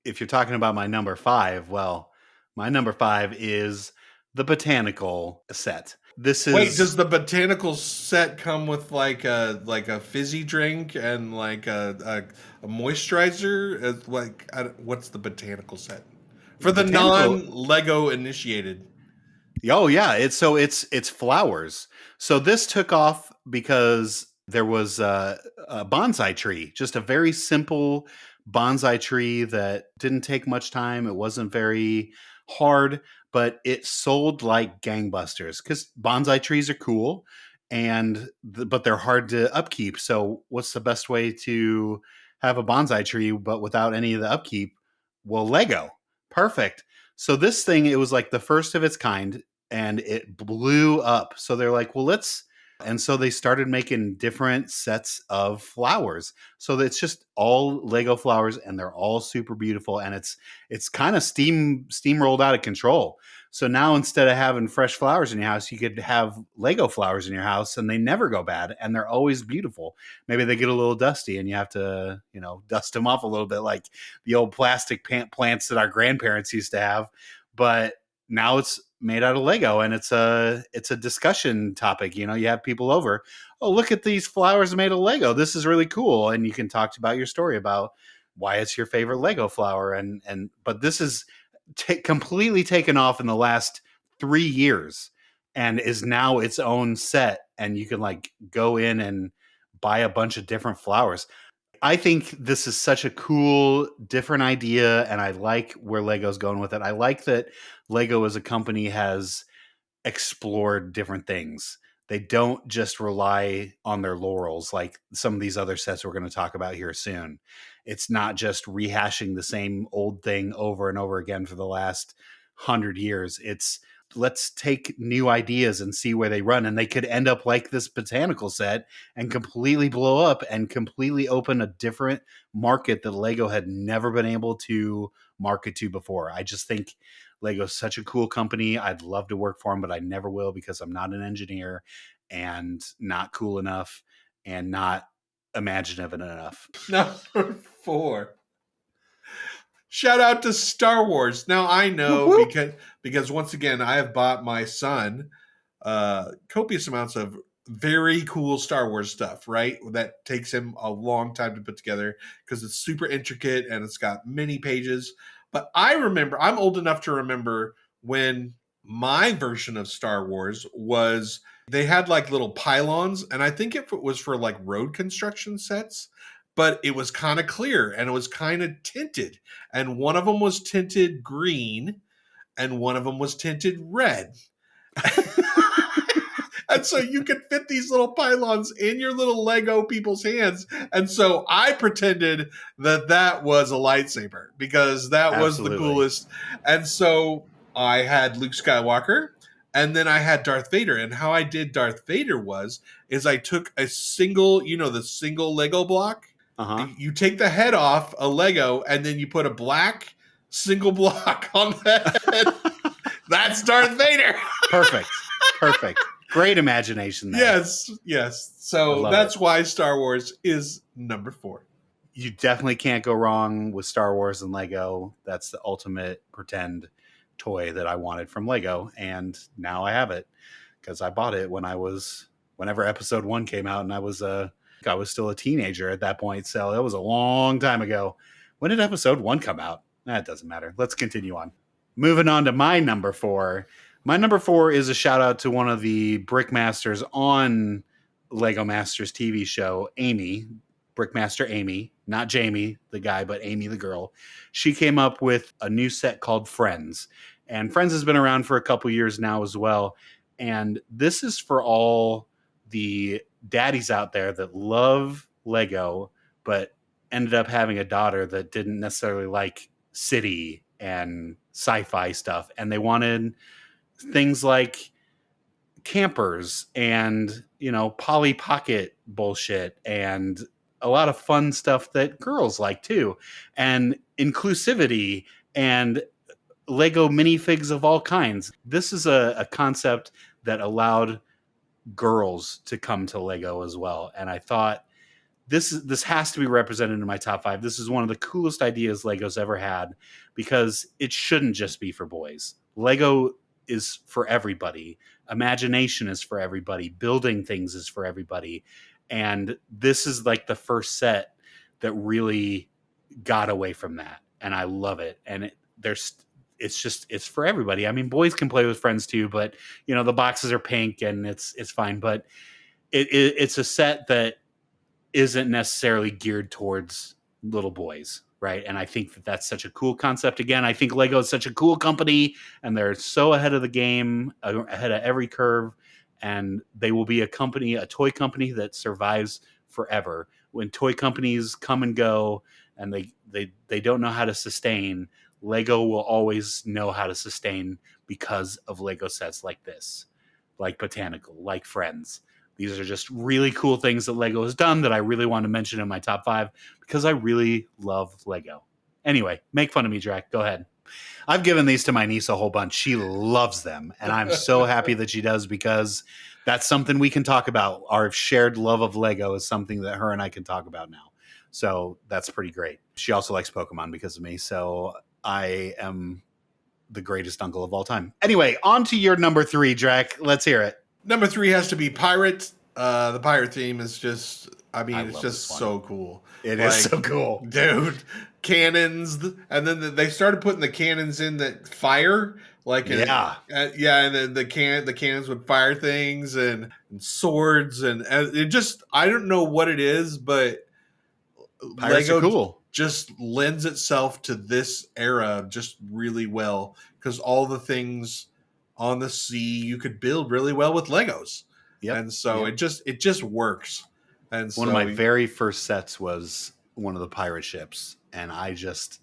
if you're talking about my number 5, well, my number 5 is the botanical set. Wait, does the botanical set come with like a fizzy drink and like a moisturizer? What's the botanical set for the non-Lego initiated? Oh yeah, it's flowers. So this took off because there was a bonsai tree, just a very simple bonsai tree that didn't take much time. It wasn't very hard, but it sold like gangbusters because bonsai trees are cool, but they're hard to upkeep. So what's the best way to have a bonsai tree but without any of the upkeep? Well, Lego. Perfect. So this thing, it was like the first of its kind and it blew up. So they're like, well, and so they started making different sets of flowers. So it's just all Lego flowers and they're all super beautiful. And it's kind of steamrolled out of control. So now instead of having fresh flowers in your house, you could have Lego flowers in your house and they never go bad and they're always beautiful. Maybe they get a little dusty and you have to, dust them off a little bit like the old plastic plants that our grandparents used to have. But now it's made out of Lego and it's a discussion topic. You have people over. Oh, look at these flowers made of Lego. This is really cool. And you can talk about your story about why it's your favorite Lego flower. But this is completely taken off in the last 3 years and is now its own set. And you can like go in and buy a bunch of different flowers. I think this is such a cool, different idea, and I like where Lego's going with it. I like that Lego as a company has explored different things. They don't just rely on their laurels like some of these other sets we're going to talk about here soon. It's not just rehashing the same old thing over and over again for the last 100 years. It's let's take new ideas and see where they run. And they could end up like this botanical set and completely blow up and completely open a different market that Lego had never been able to market to before. I just think Lego's such a cool company. I'd love to work for them, but I never will because I'm not an engineer and not cool enough and not imaginative enough. Number 4. Shout out to Star Wars. Now I know because once again I have bought my son copious amounts of very cool Star Wars stuff, right? That takes him a long time to put together because it's super intricate and it's got many pages. But I remember, I'm old enough to remember when my version of Star Wars was, they had like little pylons, and I think it was for like road construction sets, but it was kind of clear and it was kind of tinted. And one of them was tinted green and one of them was tinted red. And so you could fit these little pylons in your little Lego people's hands. And so I pretended that was a lightsaber because that was the coolest. And so I had Luke Skywalker and then I had Darth Vader. And how I did Darth Vader is I took a single, the single Lego block. Uh-huh. You take the head off a Lego and then you put a black single block on the head. That's Darth Vader. Perfect. Great imagination there. Yes. So that's why Star Wars is number 4. You definitely can't go wrong with Star Wars and Lego. That's the ultimate pretend toy that I wanted from Lego. And now I have it because I bought it whenever episode 1 came out, and I was still a teenager at that point. So that was a long time ago. When did episode 1 come out? That doesn't matter. Let's continue on. Moving on to my number 4. My number 4 is a shout out to one of the Brickmasters on Lego Masters TV show, Amy, Brickmaster Amy, not Jamie, the guy, but Amy, the girl. She came up with a new set called Friends. And Friends has been around for a couple years now as well. And this is for all the daddies out there that love Lego, but ended up having a daughter that didn't necessarily like city and sci-fi stuff. And they wanted things like campers and, Polly Pocket bullshit and a lot of fun stuff that girls like too. And inclusivity and Lego minifigs of all kinds. This is a concept that allowed girls to come to Lego as well. And I thought this has to be represented in my top 5. This is one of the coolest ideas Lego's ever had because it shouldn't just be for boys. Lego is for everybody. Imagination is for everybody. Building things is for everybody. And this is like the first set that really got away from that. And I love it. And it's for everybody. I mean, boys can play with friends too, but the boxes are pink and it's fine. But it's a set that isn't necessarily geared towards little boys. Right. And I think that's such a cool concept. Again, I think Lego is such a cool company and they're so ahead of the game, ahead of every curve. And they will be a toy company that survives forever. When toy companies come and go and they don't know how to sustain, Lego will always know how to sustain because of Lego sets like this, like Botanical, like Friends. These are just really cool things that Lego has done that I really want to mention in my top 5 because I really love Lego. Anyway, make fun of me, Drac. Go ahead. I've given these to my niece a whole bunch. She loves them, and I'm so happy that she does because that's something we can talk about. Our shared love of Lego is something that her and I can talk about now. So that's pretty great. She also likes Pokemon because of me, so I am the greatest uncle of all time. Anyway, on to your number 3, Drac. Let's hear it. Number 3 has to be Pirate. The pirate theme is just, it's just so cool. It is so cool. Dude, cannons. And then they started putting the cannons in that fire. And then the cannons would fire things and swords. And it just, I don't know what it is, but Pirates Lego are cool. just lends itself to this era just really well because all the things on the sea you could build really well with Legos. Yep. And so Yep. it just works. And One so of my very first sets was one of the pirate ships, and I just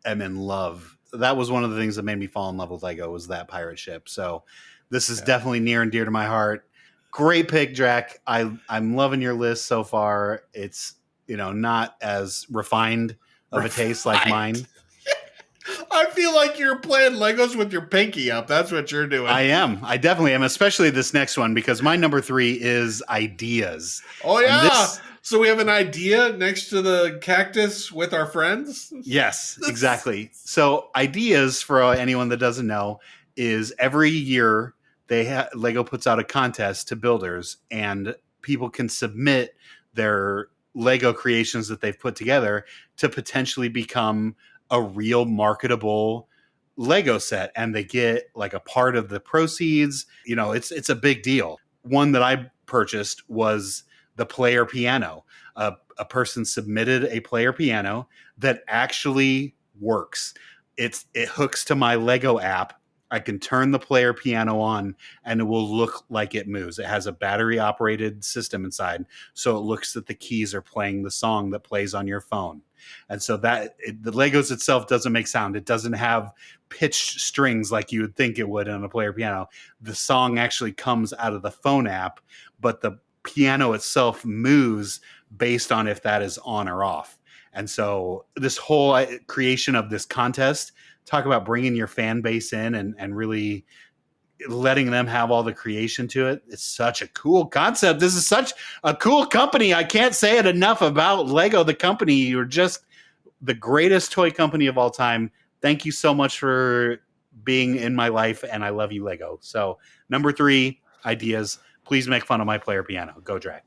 am in love. That was one of the things that made me fall in love with Lego, was that pirate ship. So this is definitely near and dear to my heart. Great pick, Drac. I'm loving your list so far. It's, not as refined of a taste like mine. I feel like you're playing Legos with your pinky up. That's what you're doing. I am. I definitely am, especially this next one, because my number 3 is ideas. Oh, And yeah. So we have an idea next to the cactus with our friends? Yes, exactly. So ideas, for anyone that doesn't know, is every year Lego puts out a contest to builders, and people can submit their Lego creations that they've put together to potentially become a real marketable Lego set, and they get like a part of the proceeds. It's a big deal. One that I purchased was the player piano. A person submitted a player piano that actually works. It hooks to my Lego app. I can turn the player piano on and it will look like it moves. It has a battery operated system inside, so it looks that the keys are playing the song that plays on your phone. And so the Legos itself doesn't make sound. It doesn't have pitched strings like you would think it would on a player piano. The song actually comes out of the phone app, but the piano itself moves based on if that is on or off. And so this whole creation of this contest, talk about bringing your fan base in and really letting them have all the creation to it. It's such a cool concept. This is such a cool company. I can't say it enough about Lego, the company. You're just the greatest toy company of all time. Thank you so much for being in my life, and I love you, Lego. So number 3, ideas. Please make fun of my player piano. Go Drag.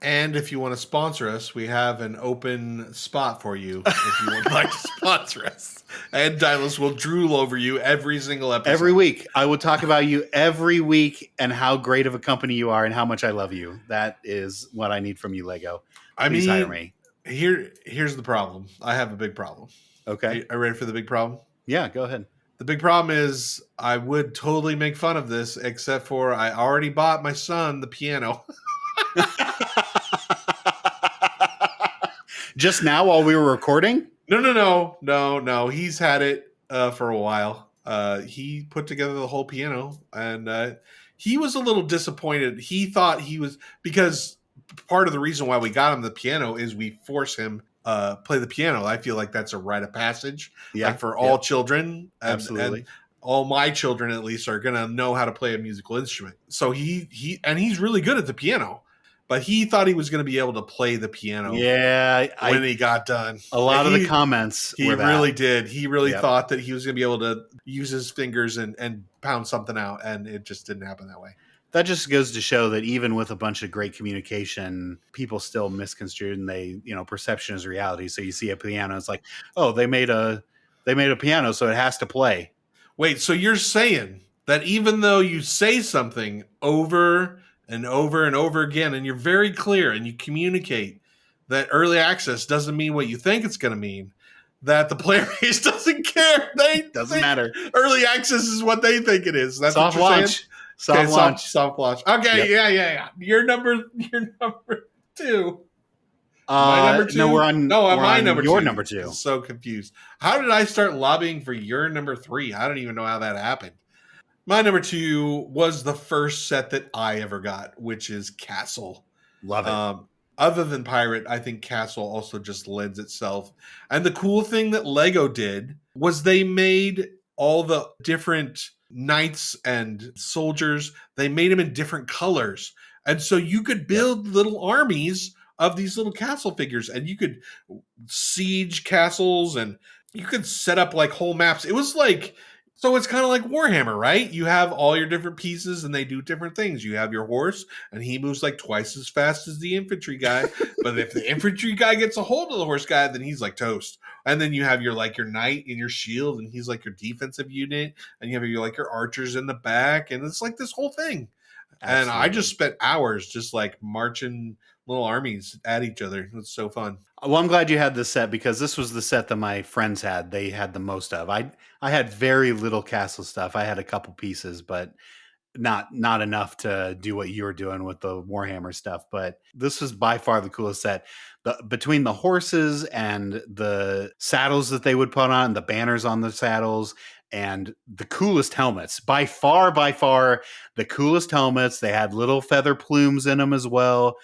And if you want to sponsor us, we have an open spot for you if you would like to sponsor us. And Dylas will drool over you every single episode. Every week. I will talk about you every week and how great of a company you are and how much I love you. That is what I need from you, Lego. Please hire me. Here's the problem. I have a big problem. Okay. Are you ready for the big problem? Yeah, go ahead. The big problem is I would totally make fun of this, except for I already bought my son the piano. Just now while we were recording? No. He's had it for a while. He put together the whole piano, and he was a little disappointed. He thought because part of the reason why we got him the piano is we force him play the piano. I feel like that's a rite of passage, like for all children. Absolutely. And all my children, at least, are gonna know how to play a musical instrument. So he's really good at the piano. But he thought he was going to be able to play the piano. Yeah, when he got done. A lot of the comments. He really did. He really thought that he was going to be able to use his fingers and pound something out, and it just didn't happen that way. That just goes to show that even with a bunch of great communication, people still misconstrue, and perception is reality. So you see a piano, it's like, oh, they made a piano, so it has to play. Wait, so you're saying that even though you say something over and over and over again, and you're very clear and you communicate that early access doesn't mean what you think it's going to mean, that the player base doesn't care. Doesn't matter. Early access is what they think it is. That's soft what you're launch. saying? Soft launch. Okay, yep. Yeah. You're number 2. My number 2? No, we're on my number 2. Your number 2. I'm so confused. How did I start lobbying for your number 3? I don't even know how that happened. My number 2 was the first set that I ever got, which is Castle. Love it. Other than Pirate, I think Castle also just lends itself. And the cool thing that Lego did was they made all the different knights and soldiers, they made them in different colors. And so you could build little armies of these little castle figures, and you could siege castles, and you could set up like whole maps. It was like... So it's kind of like Warhammer, right? You have all your different pieces and they do different things. You have your horse and he moves like twice as fast as the infantry guy. But if the infantry guy gets a hold of the horse guy, then he's like toast. And then you have your knight and your shield, and he's like your defensive unit. And you have your archers in the back. And it's like this whole thing. Absolutely. And I just spent hours just marching little armies at each other. It's so fun. Well, I'm glad you had this set because this was the set that my friends had. They had the most of. I had very little castle stuff. I had a couple pieces, but not enough to do what you were doing with the Warhammer stuff. But this was by far the coolest set. Between the horses and the saddles that they would put on, the banners on the saddles, and the coolest helmets. By far, the coolest helmets. They had little feather plumes in them as well.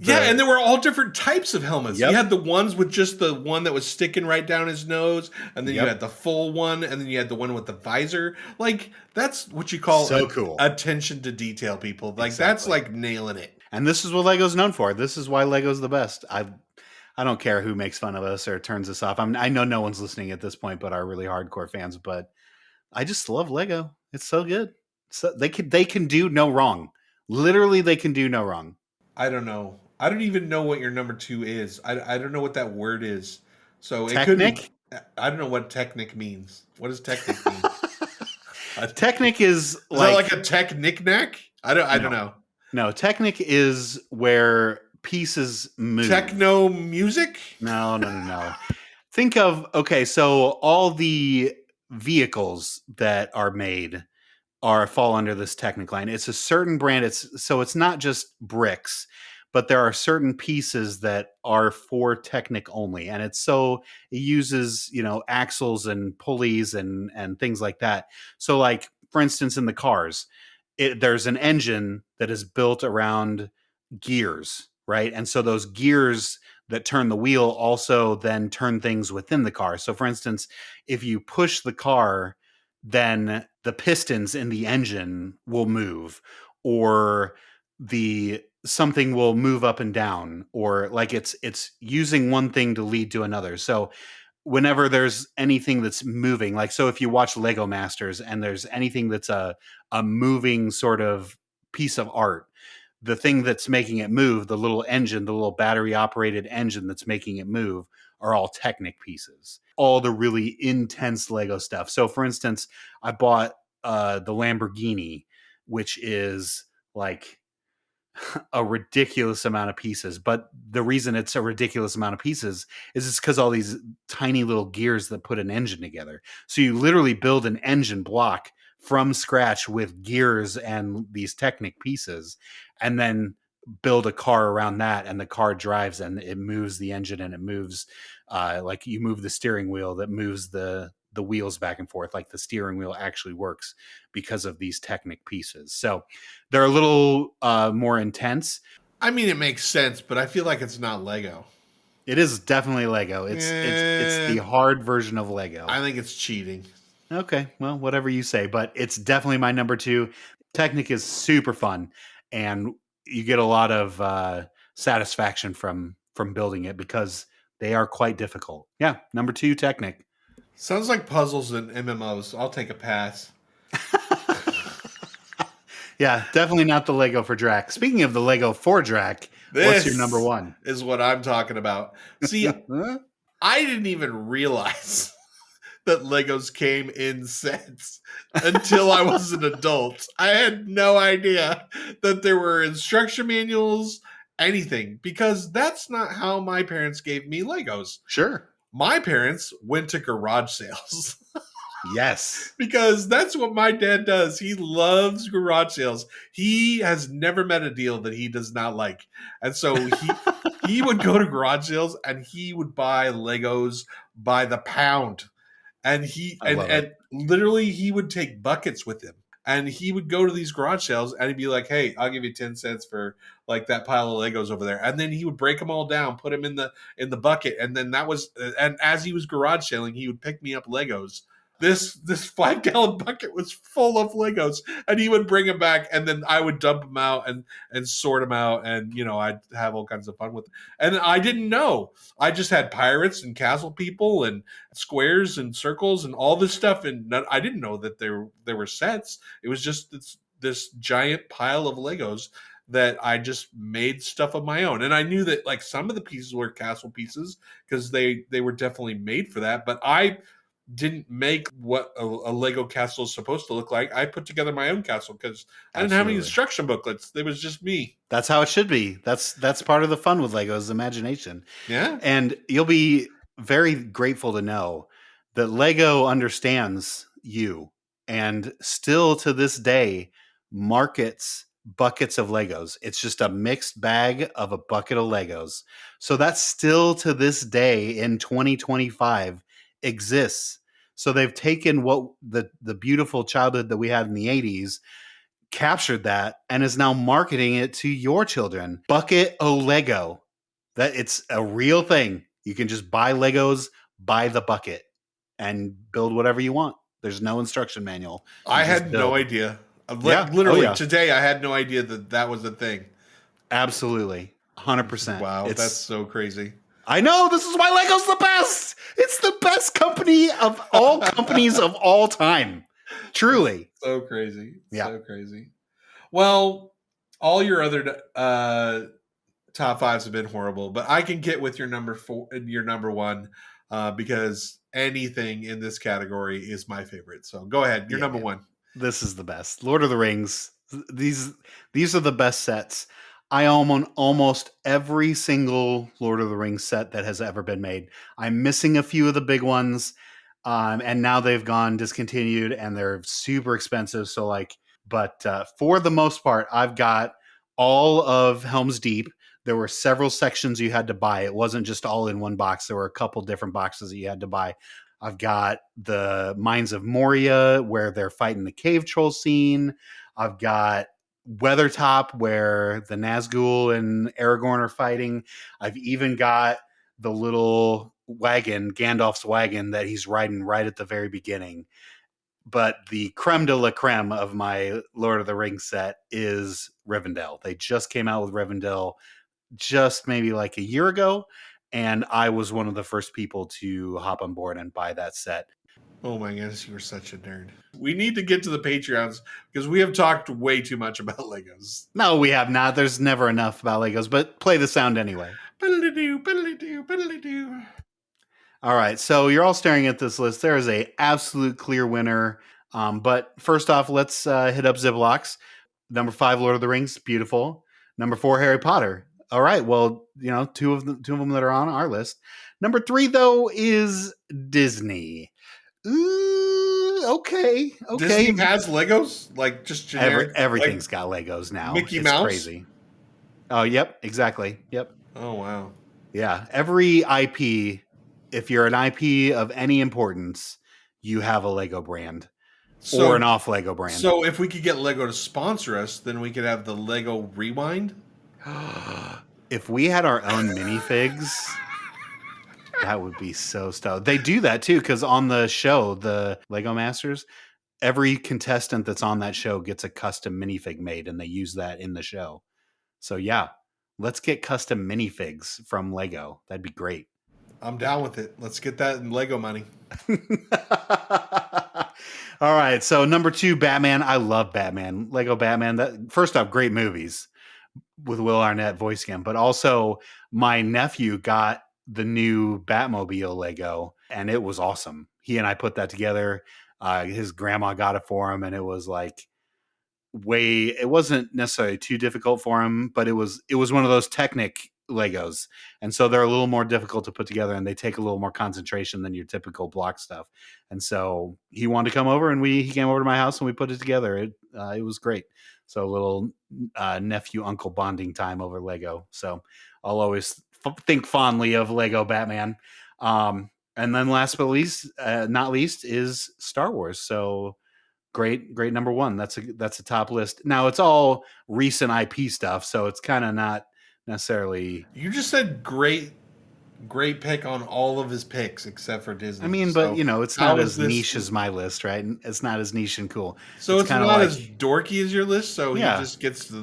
And there were all different types of helmets. Yep. You had the ones with just the one that was sticking right down his nose, and then Yep. you had the full one, and then you had the one with the visor. Like, that's what you call So cool. attention to detail, people. Like, Exactly. that's like nailing it. And this is what Lego's known for. This is why Lego's the best. I don't care who makes fun of us or turns us off. I know no one's listening at this point, but our really hardcore fans. But I just love Lego. It's so good. So they can do no wrong. Literally, they can do no wrong. I don't know. I don't even know what your number 2 is. I don't know what that word is. So Technic? it could be. I don't know what technic means. What does technic mean? Technic is Is that like a tech knick-knack? I don't know. No, Technic is where pieces move. Techno music? No. Think of, so all the vehicles that are made fall under this Technic line. It's a certain brand. It's not just bricks, but there are certain pieces that are for Technic only. And it uses, axles and pulleys and things like that. So like, for instance, in the cars, there's an engine that is built around gears, right? And so those gears that turn the wheel also then turn things within the car. So for instance, if you push the car, then the pistons in the engine will move, or something will move up and down, or like it's using one thing to lead to another. So whenever there's anything that's moving, like, so if you watch Lego Masters and there's anything that's a moving sort of piece of art, the thing that's making it move, the little engine, the little battery operated engine that's making it move, are all Technic pieces. All the really intense Lego stuff. So for instance, I bought the Lamborghini, which is like a ridiculous amount of pieces. But the reason it's a ridiculous amount of pieces is it's because all these tiny little gears that put an engine together. So you literally build an engine block from scratch with gears and these Technic pieces, and then build a car around that, and the car drives and it moves the engine, and it moves like you move the steering wheel that moves the wheels back and forth. Like the steering wheel actually works because of these Technic pieces. So they're a little more intense. I mean, it makes sense, but I feel like it's not Lego. It is definitely Lego. It's the hard version of Lego. I think it's cheating. Okay, well, whatever you say, but it's definitely my number 2. Technic is super fun, and you get a lot of satisfaction from building it because they are quite difficult. Yeah, number 2, Technic. Sounds like puzzles and MMOs. I'll take a pass. Yeah, definitely not the Lego for Drac. Speaking of the Lego for Drac, what's your number 1? Is what I'm talking about. See, I didn't even realize that Legos came in sets until I was an adult. I had no idea that there were instruction manuals, anything, because that's not how my parents gave me Legos. Sure. My parents went to garage sales. Yes. Because that's what my dad does. He loves garage sales. He has never met a deal that he does not like. And so he would go to garage sales and he would buy Legos by the pound. And literally he would take buckets with him. And he would go to these garage sales and he'd be like, hey, I'll give you 10 cents for like that pile of Legos over there. And then he would break them all down, put them in the bucket. And then and as he was garage selling, he would pick me up Legos. This 5-gallon bucket was full of Legos, and he would bring them back, and then I would dump them out and sort them out, and I'd have all kinds of fun with them. And I didn't know. I just had pirates and castle people and squares and circles and all this stuff, and I didn't know that there were sets. It was just this giant pile of Legos that I just made stuff of my own. And I knew that like some of the pieces were castle pieces because they were definitely made for that, but I didn't make what a Lego castle is supposed to look like. I put together my own castle because I didn't have any Absolutely. instruction booklets. It was just me. That's how it should be. That's part of the fun with Legos, imagination. Yeah. And you'll be very grateful to know that Lego understands you and still to this day markets buckets of Legos. It's just a mixed bag of a bucket of Legos. So that still to this day in 2025 exists. So they've taken what the beautiful childhood that we had in the 80s, captured that, and is now marketing it to your children. Bucket o Lego. That it's a real thing. You can just buy Legos by the bucket and build whatever you want. There's no instruction manual. You I just had build. no idea. Yeah. Literally Oh, yeah. today, I had no idea that was a thing. Absolutely. 100%. Wow, It's, that's so crazy. I know. This is why Lego's the best. It's the best company of all companies of all time. Truly. So crazy. Yeah. So crazy. Well, all your other top fives have been horrible, but I can get with your number one because anything in this category is my favorite. So go ahead. Your number one. This is the best. Lord of the Rings. These are the best sets. I own almost every single Lord of the Rings set that has ever been made. I'm missing a few of the big ones, and now they've gone discontinued, and they're super expensive. So but for the most part, I've got all of Helm's Deep. There were several sections you had to buy. It wasn't just all in one box. There were a couple different boxes that you had to buy. I've got the Mines of Moria, where they're fighting the cave troll scene. I've got Weathertop, where the Nazgul and Aragorn are fighting. I've even got the little wagon, Gandalf's wagon, that he's riding right at the very beginning. But the creme de la creme of my Lord of the Rings set is Rivendell. They just came out with Rivendell just maybe like a year ago, and I was one of the first people to hop on board and buy that set. Oh my goodness, you're such a nerd. We need to get to the Patreons because we have talked way too much about Legos. No, we have not. There's never enough about Legos, but play the sound anyway. Biddly-doo, biddly-doo, biddly-doo. All right, so you're all staring at this list. There is a absolute clear winner. But first off, let's hit up Ziplocs. Number 5, Lord of the Rings, beautiful. Number 4, Harry Potter. All right, well, two of them that are on our list. Number 3, though, is Disney. Ooh, okay. Disney has Legos, like just generic. Everything's got Legos now. Mickey It's Mouse? crazy. Oh, yep, exactly. Yep. Oh wow. Yeah, every IP, if you're an IP of any importance, you have a Lego brand or an off Lego brand. So if we could get Lego to sponsor us, then we could have the Lego Rewind. If we had our own minifigs, that would be so stoked. They do that too, because on the show, the Lego Masters, every contestant that's on that show gets a custom minifig made, and they use that in the show. So yeah, let's get custom minifigs from Lego. That'd be great. I'm down with it. Let's get that in Lego money. All right, so number 2, Batman. I love Batman. Lego Batman. That first off, great movies with Will Arnett voicing him, but also my nephew got the new Batmobile Lego, and it was awesome. He and I put that together. His grandma got it for him, and it was like it wasn't necessarily too difficult for him, but it was one of those Technic Legos, and so they're a little more difficult to put together, and they take a little more concentration than your typical block stuff. And so he wanted to come over, and he came over to my house, and we put it together. It was great. So a little nephew uncle bonding time over Lego. So I'll always think fondly of Lego Batman. And then last but not least is Star Wars. So great number 1. That's a top list. Now it's all recent IP stuff, so it's kind of not necessarily. You just said great pick on all of his picks except for Disney. I mean, but it's not as niche as my list, right? It's not as niche and cool. So it's not as dorky as your list. So yeah. He just gets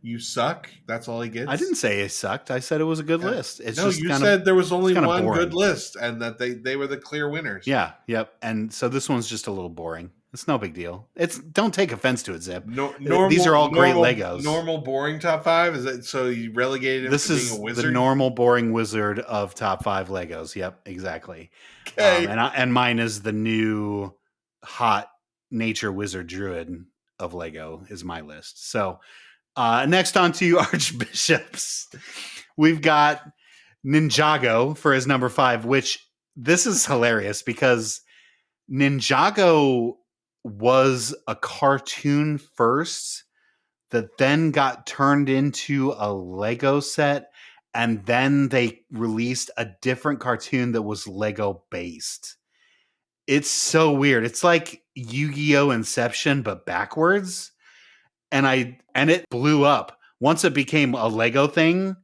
you suck. That's all he gets. I didn't say it sucked. I said it was a good list. It's you said there was only one good list, and that they were the clear winners. Yeah. Yep. And so this one's just a little boring. It's no big deal. Don't take offense to it, Zip. Normal, These are all great Legos. Normal, boring top 5. Is that so? You relegated him This to being a is wizard? the normal boring wizard of top 5 Legos. Yep, exactly. Okay. And mine is the new hot nature wizard druid of Lego is my list. So next on to archbishops. We've got Ninjago for his number 5, which this is hilarious because Ninjago was a cartoon first that then got turned into a Lego set, and then they released a different cartoon that was Lego based. It's so weird. It's like Yu-Gi-Oh! Inception, but backwards. And it blew up. Once it became a Lego thing,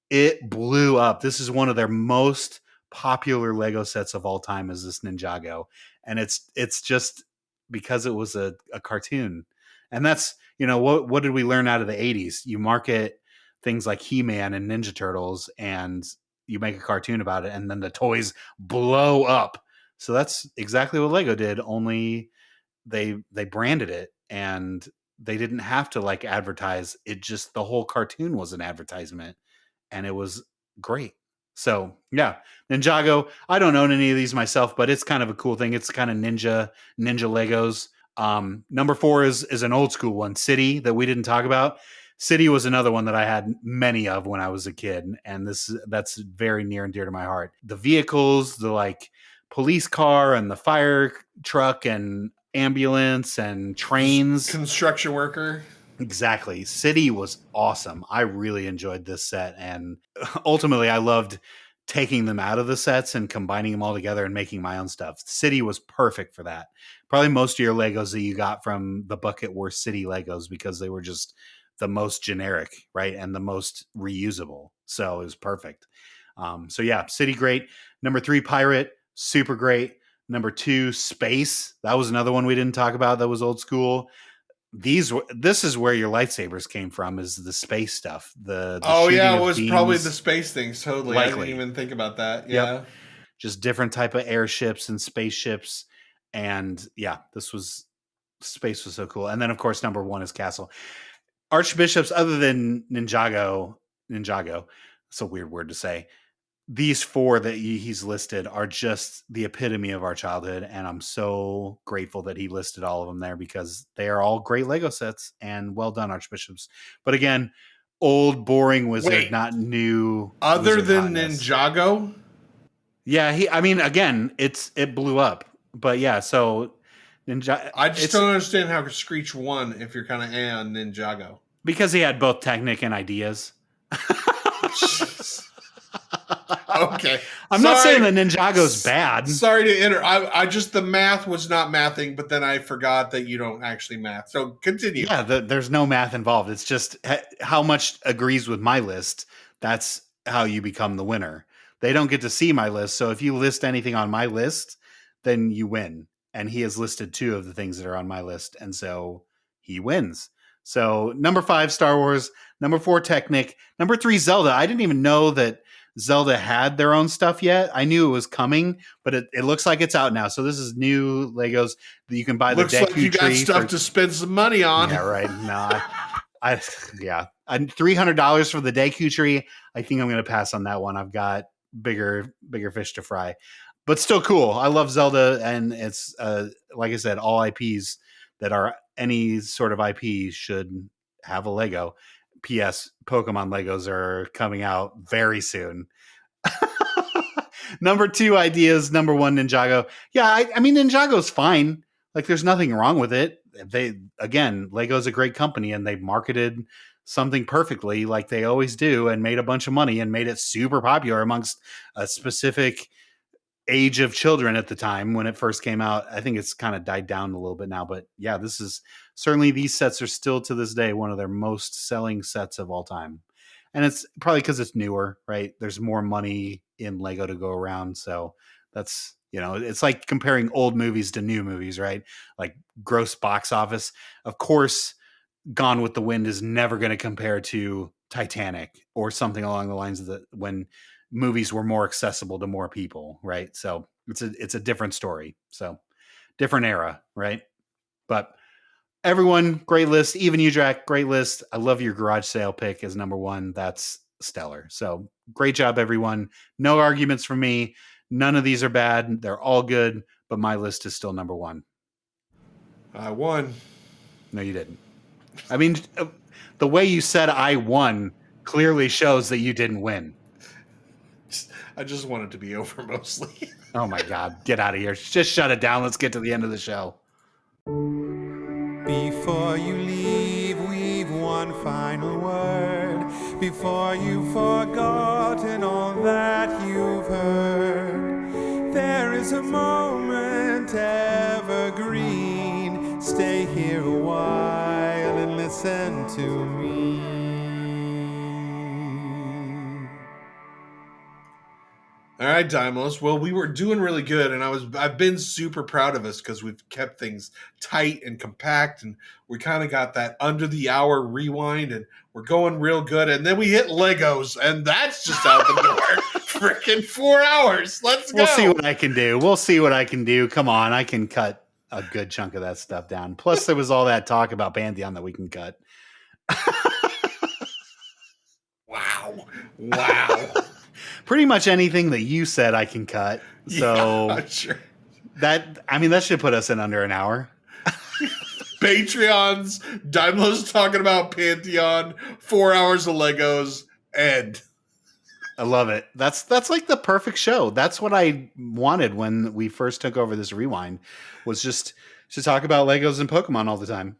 it blew up. This is one of their most popular Lego sets of all time is this Ninjago. And it's just because it was a cartoon. And that's, what did we learn out of the 80s? You market things like He-Man and Ninja Turtles and you make a cartoon about it and then the toys blow up. So that's exactly what Lego did, only they branded it and they didn't have to like advertise. It just, the whole cartoon was an advertisement and it was great. So yeah, Ninjago. I don't own any of these myself, but it's kind of a cool thing. It's kind of ninja Legos. Number 4 is an old school one, City, that we didn't talk about. City was another one that I had many of when I was a kid, and that's very near and dear to my heart. The vehicles, the like police car and the fire truck and ambulance and trains, construction worker. Exactly. City was awesome. I really enjoyed this set, and ultimately I loved taking them out of the sets and combining them all together and making my own stuff. City was perfect for that. Probably most of your Legos that you got from the bucket were City Legos because they were just the most generic, right? And the most reusable. So it was perfect. So yeah, City, great. Number 3, Pirate, super great. Number 2, Space. That was another one we didn't talk about that was old school. This is where your lightsabers came from, is the space stuff. The it was probably the space things. Totally. Likely. I didn't even think about that. Yeah. Yep. Just different type of airships and spaceships. And yeah, space was so cool. And then of course, number 1 is Castle. Archbishops, other than Ninjago, it's a weird word to say. These 4 that he's listed are just the epitome of our childhood. And I'm so grateful that he listed all of them there because they are all great Lego sets, and well done, Archbishops. But again, old, boring wizard, not new. Other than Ninjago? Yeah, again, it blew up. But yeah, so I just don't understand how Screech won if you're kind of on Ninjago. Because he had both Technic and ideas. Okay. I'm not saying that Ninjago's bad. Sorry to enter. I just, the math was not mathing, but then I forgot that you don't actually math. So continue. Yeah, there's no math involved. It's just how much agrees with my list. That's how you become the winner. They don't get to see my list. So if you list anything on my list, then you win. And he has listed 2 of the things that are on my list. And so he wins. So number 5, Star Wars. Number 4, Technic. Number 3, Zelda. I didn't even know that Zelda had their own stuff yet. I knew it was coming, but it looks like it's out now. So this is new Legos that you can buy. Looks like you got stuff to spend some money on. Yeah, right. No, $300 for the Deku tree. I think I'm going to pass on that one. I've got bigger fish to fry, but still cool. I love Zelda, and it's like I said, all IPs that are any sort of IP should have a Lego. P.S. Pokemon Legos are coming out very soon. Number 2 ideas. Number 1, Ninjago. Yeah, I mean, Ninjago's fine. Like, there's nothing wrong with it. Lego's a great company, and they marketed something perfectly like they always do and made a bunch of money and made it super popular amongst a specific age of children at the time when it first came out. I think it's kind of died down a little bit now, but yeah, this is certainly, these sets are still to this day one of their most selling sets of all time. And it's probably because it's newer, right? There's more money in Lego to go around. So that's, it's like comparing old movies to new movies, right? Like gross box office. Of course, Gone with the Wind is never going to compare to Titanic or something along the lines of when movies were more accessible to more people, right? So it's a different story. So different era, right? But everyone, great list. Even you, Drac, great list. I love your garage sale pick as number one. That's stellar. So great job, everyone. No arguments from me. None of these are bad. They're all good, but my list is still number one. I won. No, you didn't. I mean, the way you said I won clearly shows that you didn't win. I just want it to be over mostly. Oh my God, get out of here. Just shut it down. Let's get to the end of the show. Before you leave, we've one final word. Before you've forgotten all that you've heard, there is a moment evergreen. Stay here a while and listen to me. All right, Dimos. Well, we were doing really good, and I've been super proud of us because we've kept things tight and compact, and we kind of got that under the hour rewind, and we're going real good. And then we hit Legos, and that's just out the door. Freaking 4 hours. Let's go. We'll see what I can do. Come on, I can cut a good chunk of that stuff down. Plus, there was all that talk about Pantheon that we can cut. Wow. Pretty much anything that you said I can cut. So yeah, sure. that should put us in under an hour. Patreons, Daimlo's talking about Pantheon, 4 hours of Legos, and I love it. That's like the perfect show. That's what I wanted when we first took over this rewind, was just to talk about Legos and Pokemon all the time.